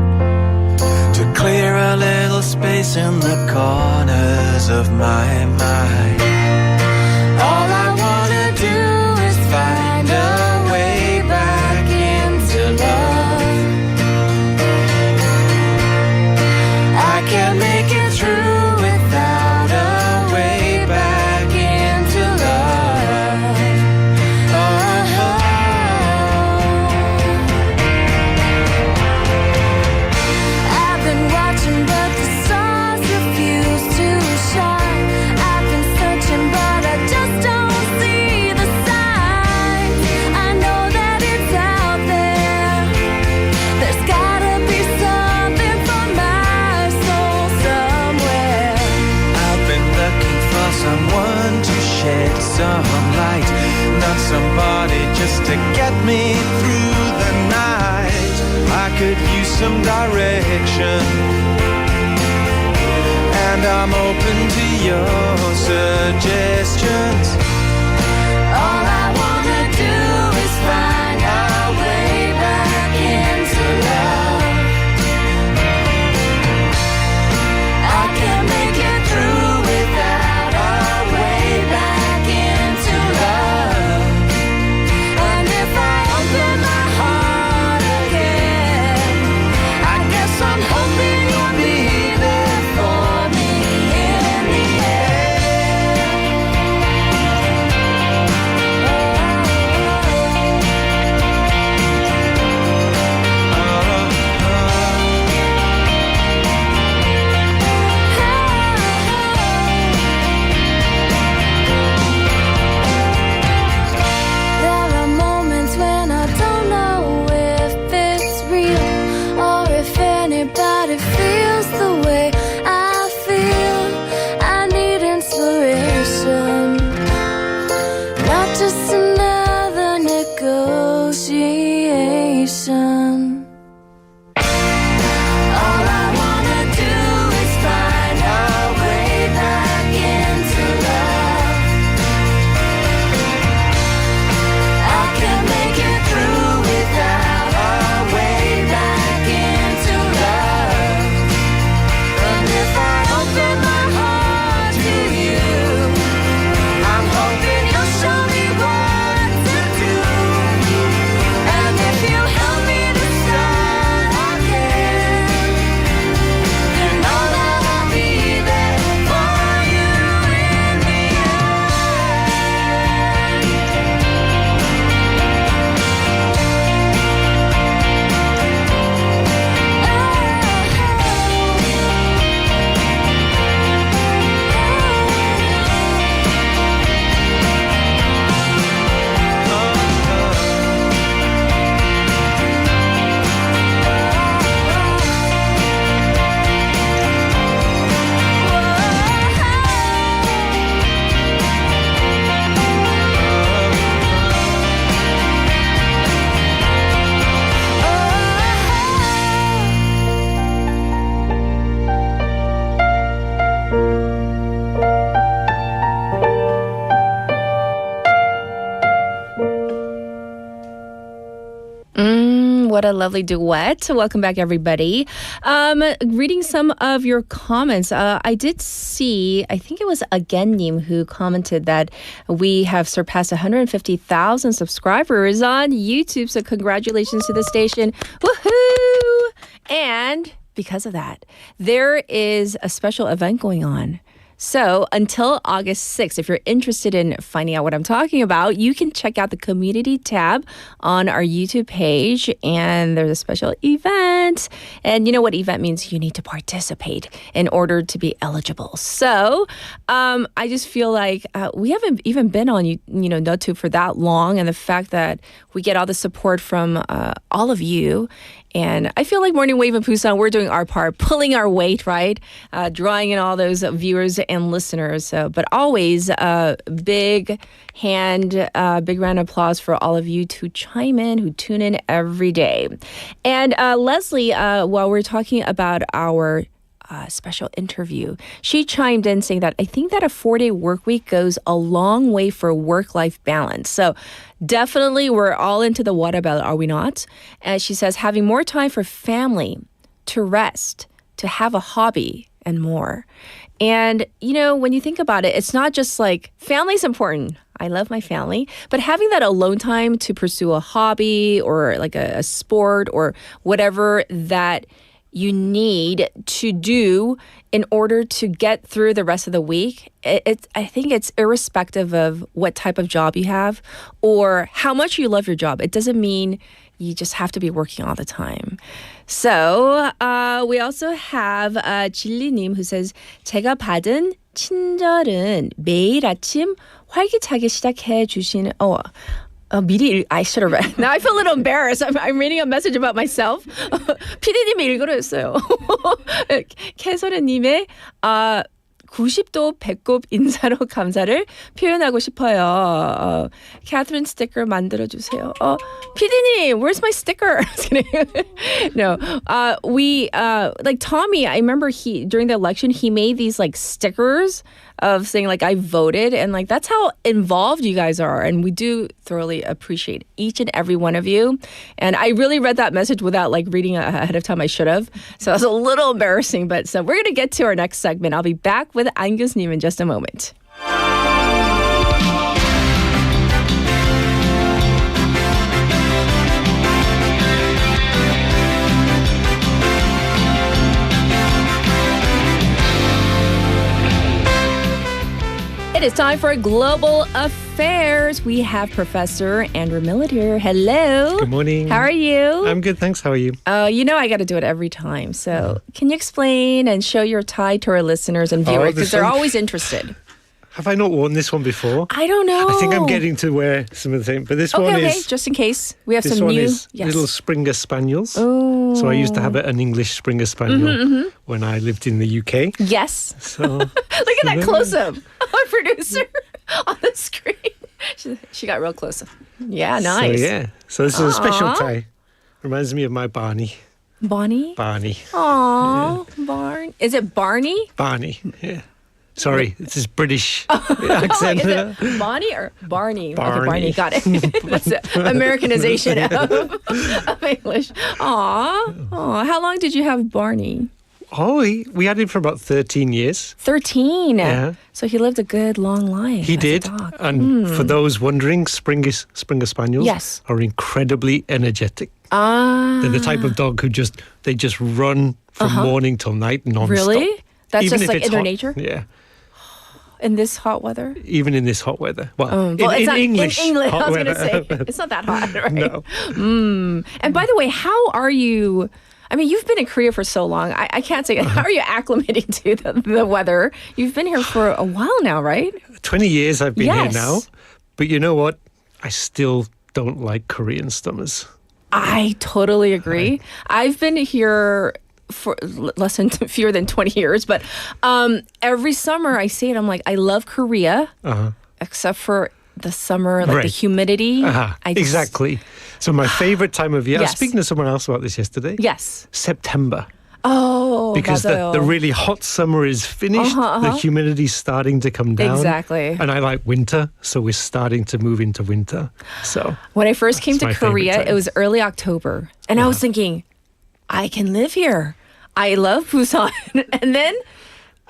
to clear a little space in the corners of my mind. All I wanna do is find a way back into love. I can't make it through without a way back into love. I've been watching, but the stars refuse to shine. I've been searching, but I just don't see the signs. I know that it's out there. There's gotta be something for my soul somewhere. I've been looking for someone to shed some light, not somebody just to get me through the night. I could use some direction, and I'm open to your suggestions. All I wanna do is find our way back into love. I can't make it through without just another negotiation. All I wanna do is find our way back into love. I can't make it through without our way back into love. And if I open my heart to you, I'm hoping you'll show me what to do. And if you help me to start again, then know that I'll be there for you in the What a lovely duet. Welcome back, everybody. Reading some of your comments. I did see, I think it was Again-님 who commented that we have surpassed 150,000 subscribers on YouTube. So congratulations to the station. Woohoo! And because of that, there is a special event going on. So until August 6th, if you're interested in finding out what I'm talking about, you can check out the community tab on our YouTube page. And there's a special event. And you know what event means? You need to participate in order to be eligible. So I just feel like we haven't even been on NoTube for that long. And the fact that we get all the support from all of you. And I feel like Morning Wave in Busan, we're doing our part, pulling our weight, right? Drawing in all those viewers and listeners. But always big round of applause for all of you to chime in, who tune in every day. And Leslie, while we're talking about our special interview, she chimed in saying that I think that a 4-day work week goes a long way for work-life balance. So definitely we're all into the water belt, are we not? And she says having more time for family, to rest, to have a hobby, and more. And, when you think about it, it's not just like family's important. I love my family. But having that alone time to pursue a hobby or like a sport or whatever that you need to do in order to get through the rest of the week. I think it's irrespective of what type of job you have or how much you love your job. It doesn't mean you just have to be working all the time. So we also have 진리님 who says 제가 받은 친절은 매일 아침 활기차게 시작해 주시는 I should have read. Now I feel a little embarrassed. I'm reading a message about myself. 피디님이 읽으려 했어요. 캐서른님의 90도 배꼽 인사로 감사를 표현하고 싶어요. Catherine sticker 만들어주세요. 피디님, where's my sticker? No, we like Tommy. I remember during the election he made these like stickers of saying like I voted, and like that's how involved you guys are, and we do thoroughly appreciate each and every one of you. And I really read that message without like reading ahead of time. I should have, so it was a little embarrassing. But so we're gonna get to our next segment. I'll be back with Angus-님 in just a moment. It is time for Global Affairs. We have Professor Andrew Millett here. Hello. Good morning. How are you? I'm good, thanks. How are you? I got to do it every time. So can you explain and show your tie to our listeners and viewers? Because they're always interested. Have I not worn this one before? I don't know. I think I'm getting to wear some of the same. But this one is... Okay, just in case. We have this some one new... is little Springer Spaniels. Oh. So I used to have an English Springer Spaniel when I lived in the UK. Yes. So Look at that close-up. Our producer on the screen. She got real close. Yeah, nice. So, yeah. So this is a special tie. Reminds me of my Barney. Bonnie? Barney. Aww, Barney. Is it Barney? Barney, yeah. Sorry, it's this British accent. Is it Bonnie or Barney? Barney. Okay, Barney, got it. That's the Americanization of English. Aww. How long did you have Barney? Oh, we had him for about 13 years. 13? Yeah. So he lived a good long life. He did. And for those wondering, Springer Spaniels are incredibly energetic. They're the type of dog who just run from morning till night non-stop. Really? That's Even just if like it's in their hot. nature? Yeah. In this hot weather? Even in this hot weather. Well, it's in not English. In English, hot I was going to weather. say. It's not that hot, right? No. And by the way, how are you... I mean, you've been in Korea for so long. I can't say, how are you acclimating to the weather? You've been here for a while now, right? 20 years I've been here Yes. now. But you know what? I still don't like Korean summers. I totally agree. I've been here for fewer than 20 years, but every summer I say it, I'm like, I love Korea, except for the summer, like the humidity. Exactly. So my favorite time of year, I was Yes. speaking to someone else about this yesterday. Yes. September. Oh, Because the really hot summer is finished, the humidity's starting to come down. Exactly. And I like winter, so we're starting to move into winter. So when I first came that's to my favorite Korea, time. it was early October, and I was thinking, I can live here. I love Busan. And then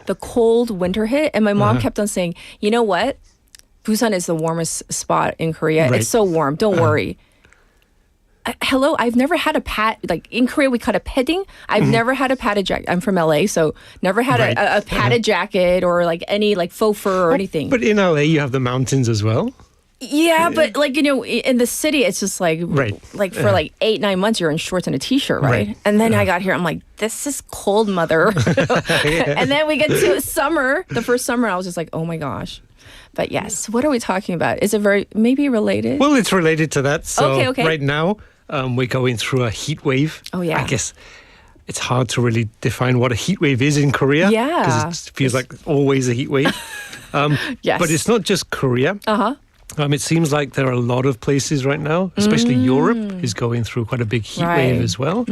the cold winter hit, and my mom kept on saying, you know what? Busan is the warmest spot in Korea. Right. It's so warm. Don't worry. Hello, I've never had a like in Korea we call it padding. I've never had a padded jacket. I'm from LA, so never had a padded jacket or like any like faux fur or anything. But in LA, you have the mountains as well. Yeah, but like, you know, in the city, it's just like, like for like 8-9 months, you're in shorts and a t-shirt, right? Right. And then I got here, I'm like, this is cold, mother. And then we get to summer. The first summer, I was just like, oh my gosh. But yes, what are we talking about? Is it maybe related? Well, it's related to that. So okay. right now, we're going through a heat wave. Oh, yeah. I guess it's hard to really define what a heat wave is in Korea. Yeah. Because it feels like always a heat wave. Yes. But it's not just Korea. Uh-huh. It seems like there are a lot of places right now, especially Europe is going through quite a big heat wave as well.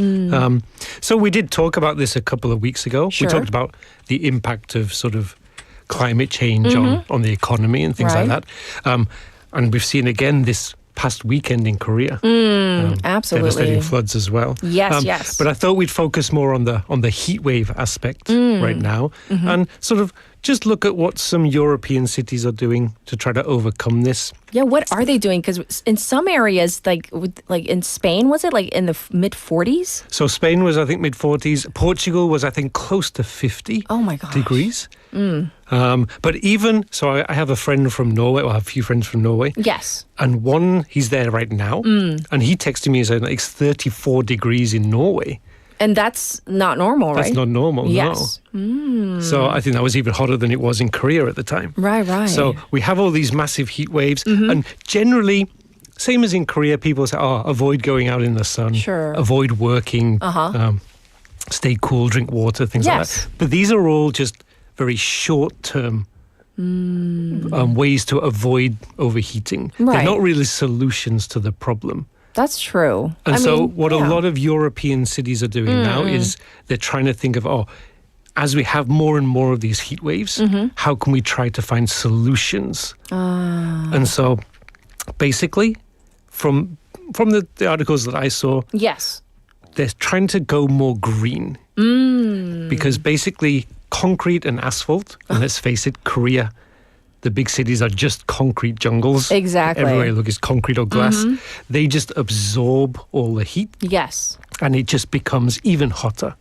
So we did talk about this a couple of weeks ago. Sure. We talked about the impact of sort of climate change on the economy and things like that. And we've seen again this past weekend in Korea. Absolutely. Devastating floods as well. Yes, yes. But I thought we'd focus more on the heat wave aspect right now and sort of just look at what some European cities are doing to try to overcome this. Yeah, what are they doing? Because in some areas, like in Spain, was it like in the mid-40s? So Spain was, I think, mid-40s. Portugal was, I think, close to 50 degrees. But even, so I have a friend from Norway, or I have a few friends from Norway. Yes. And he's there right now. And he texted me and said, it's 34 degrees in Norway. And that's not normal, right? That's not normal, yes. no. So I think that was even hotter than it was in Korea at the time. Right. So we have all these massive heat waves. And generally, same as in Korea, people say, avoid going out in the sun. Sure. Avoid working. Stay cool, drink water, things like that. But these are all just very short-term ways to avoid overheating. Right. They're not really solutions to the problem. That's true. And a lot of European cities are doing now is they're trying to think of, as we have more and more of these heat waves, how can we try to find solutions? And so basically, from the articles that I saw, they're trying to go more green. Because basically concrete and asphalt, and let's face it, Korea, the big cities are just concrete jungles. Exactly. Everywhere you look is concrete or glass. They just absorb all the heat. Yes. And it just becomes even hotter.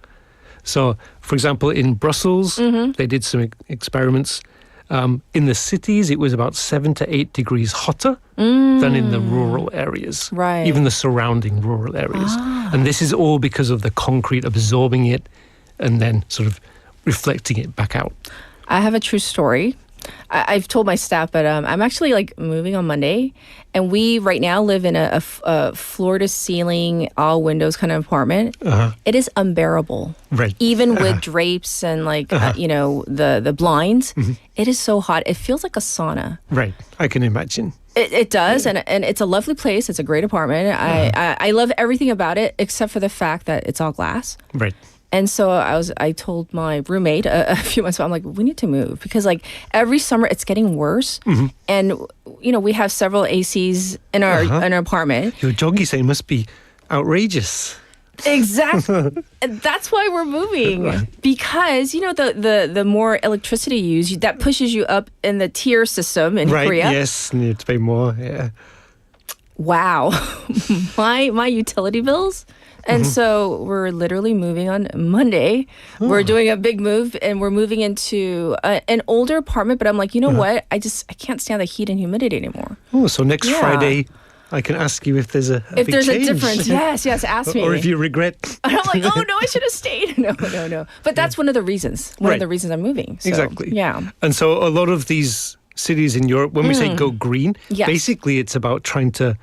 So, for example, in Brussels, they did some experiments. In the cities, it was about 7 to 8 degrees hotter than in the rural areas. Right. Even the surrounding rural areas. And this is all because of the concrete absorbing it and then sort of reflecting it back out. I have a true story. I've told my staff, but I'm actually like moving on Monday, and we right now live in a floor-to-ceiling, all windows kind of apartment. It is unbearable, right? Even with drapes and like the blinds, it is so hot. It feels like a sauna. Right, I can imagine. It does, and it's a lovely place. It's a great apartment. I love everything about it except for the fact that it's all glass. Right. And so I told my roommate a few months ago, I'm like, we need to move because like every summer it's getting worse. And you know, we have several ACs in our apartment. Your doggy saying must be outrageous. Exactly. And that's why we're moving. Because, you know, the more electricity you use, that pushes you up in the tier system in Korea. Right, yes, you need to pay more, yeah. Wow. my utility bills. And so we're literally moving on Monday. We're doing a big move and we're moving into an older apartment. But I'm like, you know what? I can't stand the heat and humidity anymore. Oh, so next Friday, I can ask you if there's a if big there's change. a difference. Yes, ask me. Or if you regret. And I'm like, oh no, I should have stayed. No. But that's one of the reasons. One of the reasons I'm moving. So, exactly. Yeah. And so a lot of these cities in Europe, when we say go green, basically it's about trying to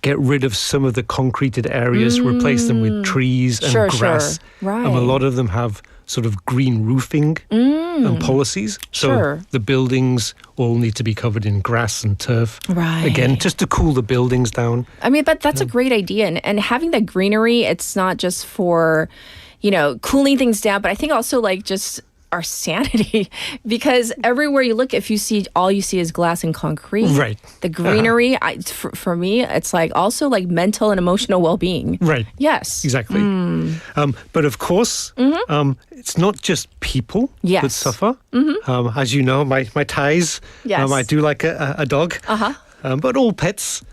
get rid of some of the concreted areas, replace them with trees and grass. Right. And a lot of them have sort of green roofing and policies. So the buildings all need to be covered in grass and turf. Right. Again, just to cool the buildings down. I mean, but that's a great idea. And having that greenery, it's not just for, you know, cooling things down, but I think also like just our sanity, because everywhere you look, if you see, all you see is glass and concrete. Right. The greenery, for me, it's like also like mental and emotional well-being. Right. Yes. Exactly. But of course, it's not just people that suffer. As you know, my ties, I do like a dog, but all pets.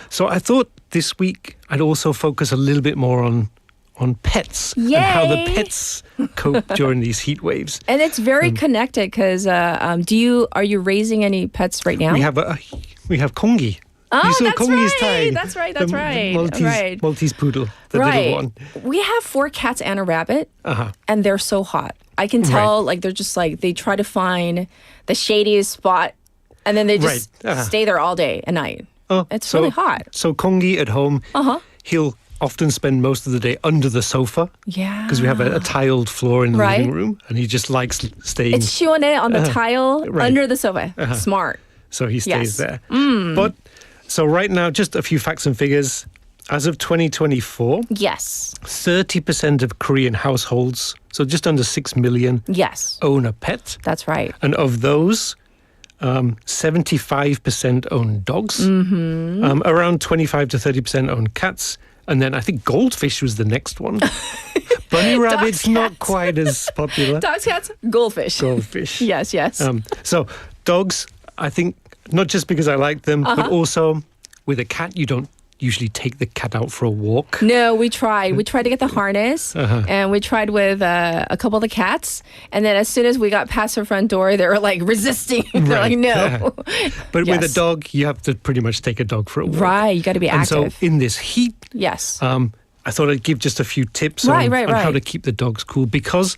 So I thought this week I'd also focus a little bit more on pets and how the pets cope during these heat waves. And it's very connected because are you raising any pets right now? We have Kongi. Oh, you saw that's Kongi's right. tie. That's right. Maltese poodle, the little one. We have 4 cats and a rabbit, and they're so hot. I can tell, like they're just like they try to find the shadiest spot, and then they just stay there all day and night. Oh, it's really hot. So Kongi at home, he'll often spend most of the day under the sofa. Yeah. Because we have a tiled floor in the living room, and he just likes staying. It's 시원해 on the tile under the sofa. Smart. So he stays there. But so right now, just a few facts and figures. As of 2024, 30% of Korean households, so just under 6 million, own a pet. That's right. And of those, 75% own dogs. Around 25 to 30% own cats. And then I think goldfish was the next one. Bunny rabbit's not quite as popular. Dogs, cats, goldfish. Yes. So dogs, I think, not just because I like them, but also with a cat, you don't usually take the cat out for a walk. No, we tried. We tried to get the harness, and we tried with a couple of the cats. And then as soon as we got past the front door, they were like resisting. They're like, no. But with a dog, you have to pretty much take a dog for a walk. Right, you got to be active. And so in this heat, I thought I'd give just a few tips on how to keep the dogs cool. Because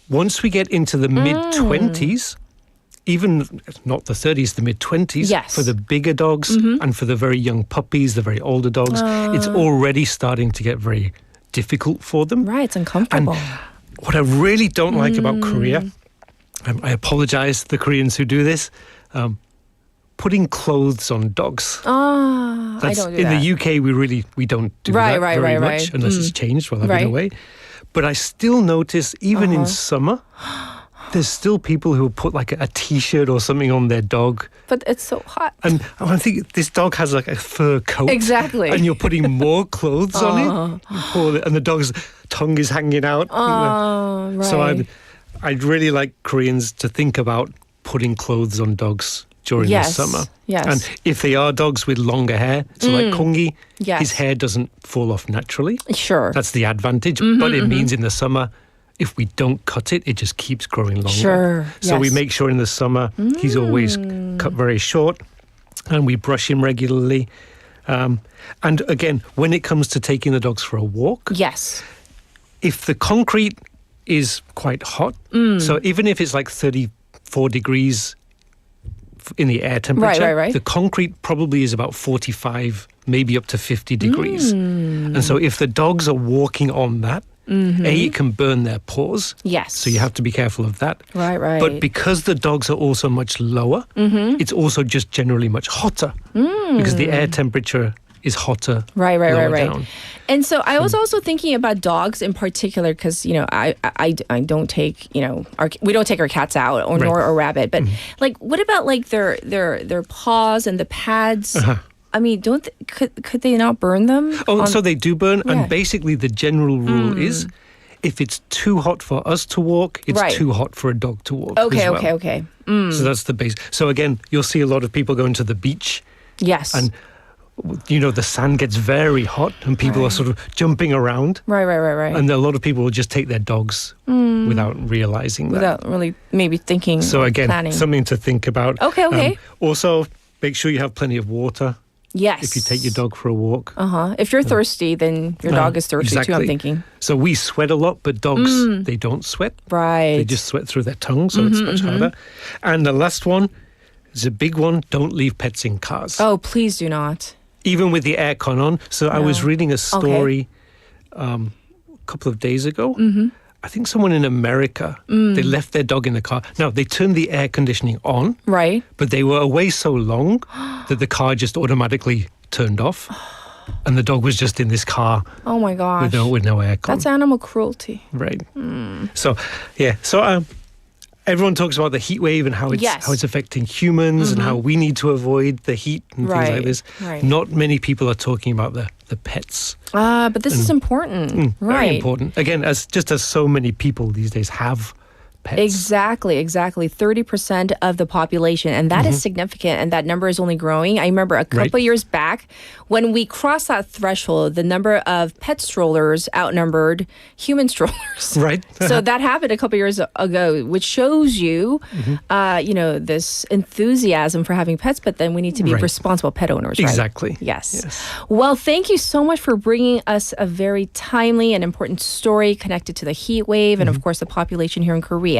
once we get into the mid-20s, even not the 30s, the mid-20s, for the bigger dogs and for the very young puppies, the very older dogs, it's already starting to get very difficult for them. Right, it's uncomfortable. And what I really don't like about Korea, I apologize to the Koreans who do this, putting clothes on dogs. I don't do in that. the UK, we don't do that very much unless it's changed while I've been away. But I still notice, even in summer, there's still people who will put like a T-shirt or something on their dog. But it's so hot. And I think this dog has like a fur coat. Exactly. And you're putting more clothes on it. And the dog's tongue is hanging out. So I'd really like Koreans to think about putting clothes on dogs during the summer. Yes. And if they are dogs with longer hair, so like Kongi, his hair doesn't fall off naturally. Sure. That's the advantage. But it means in the summer, if we don't cut it, it just keeps growing longer. Sure. So we make sure in the summer he's always cut very short, and we brush him regularly. And again, when it comes to taking the dogs for a walk, if the concrete is quite hot, so even if it's like 34 degrees in the air temperature, the concrete probably is about 45, maybe up to 50 degrees. And so if the dogs are walking on that, It can burn their paws. Yes. So you have to be careful of that. Right. But because the dogs are also much lower, it's also just generally much hotter because the air temperature is hotter. Right. Down. And so I was also thinking about dogs in particular because, I don't take, we don't take our cats out or nor a rabbit. But like, what about like their paws and the pads? I mean, could they not burn them? So they do burn. Yeah. And basically the general rule is if it's too hot for us to walk, it's too hot for a dog to walk. Okay. So that's the base. So again, you'll see a lot of people going to the beach. Yes. And the sand gets very hot and people are sort of jumping around. Right. And a lot of people will just take their dogs without realizing that. Without really maybe thinking. So again, planning. Something to think about. Okay. Also, make sure you have plenty of water. Yes. If you take your dog for a walk. If you're thirsty, then your dog is thirsty too, I'm thinking. So we sweat a lot, but dogs, they don't sweat. Right. They just sweat through their tongue, so it's much harder. And the last one is a big one. Don't leave pets in cars. Oh, please do not. Even with the aircon on. So I was reading a story a couple of days ago. I think someone in America, they left their dog in the car. Now, they turned the air conditioning on. Right. But they were away so long that the car just automatically turned off. And the dog was just in this car. Oh, my gosh. With no aircon. That's animal cruelty. Right. So, yeah. So, everyone talks about the heat wave and how it's affecting humans and how we need to avoid the heat and things like this. Right. Not many people are talking about the pets. But this is important. Very important. Again, as so many people these days have pets. Exactly. 30% of the population. And that is significant. And that number is only growing. I remember a couple years back when we crossed that threshold, the number of pet strollers outnumbered human strollers. Right. So that happened a couple years ago, which shows you, this enthusiasm for having pets. But then we need to be responsible pet owners, right? Exactly. Yes. Well, thank you so much for bringing us a very timely and important story connected to the heat wave and, of course, the population here in Korea.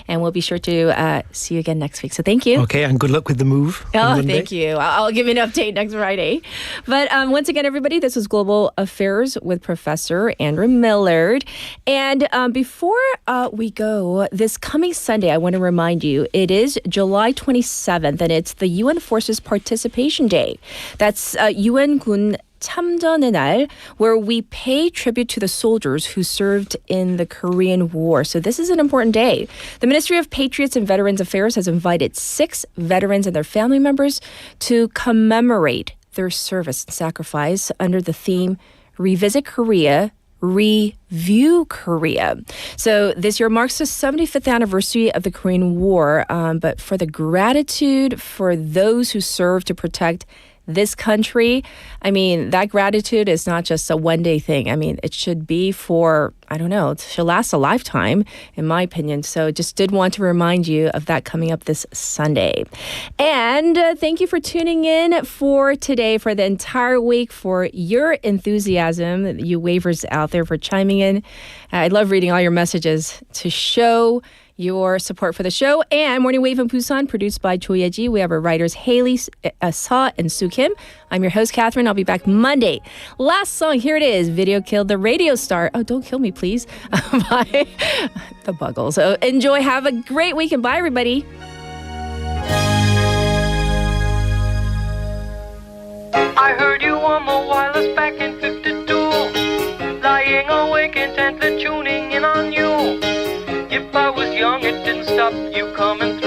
And we'll be sure to see you again next week. So thank you. Okay, and good luck with the move. Oh, thank you. I'll give you an update next Friday. But once again, everybody, this was Global Affairs with Professor Andrew Millard. And before we go, this coming Sunday, I want to remind you, it is July 27th, and it's the UN Forces Participation Day. That's UN Gun 참전의 날, where we pay tribute to the soldiers who served in the Korean War. So this is an important day. The Ministry of Patriots and Veterans Affairs has invited 6 veterans and their family members to commemorate their service and sacrifice under the theme Revisit Korea, Review Korea. So this year marks the 75th anniversary of the Korean War, but for the gratitude for those who served to protect this country, I mean, that gratitude is not just a one-day thing. I mean, it should be for, it should last a lifetime, in my opinion. So just did want to remind you of that coming up this Sunday. And thank you for tuning in for today, for the entire week, for your enthusiasm, you wavers out there for chiming in. I love reading all your messages to show your support for the show. And Morning Wave in Busan, produced by Cho Ye-ji. We have our writers Haley, Sa, and Soo Kim. I'm your host, Catherine. I'll be back Monday. Last song, here it is. Video Killed the Radio Star. Oh, don't kill me, please. By the Buggles. So enjoy. Have a great week, and bye, everybody. I heard you on the wireless back in 52. Lying awake intently tuning in on you. If I was young, it didn't stop you coming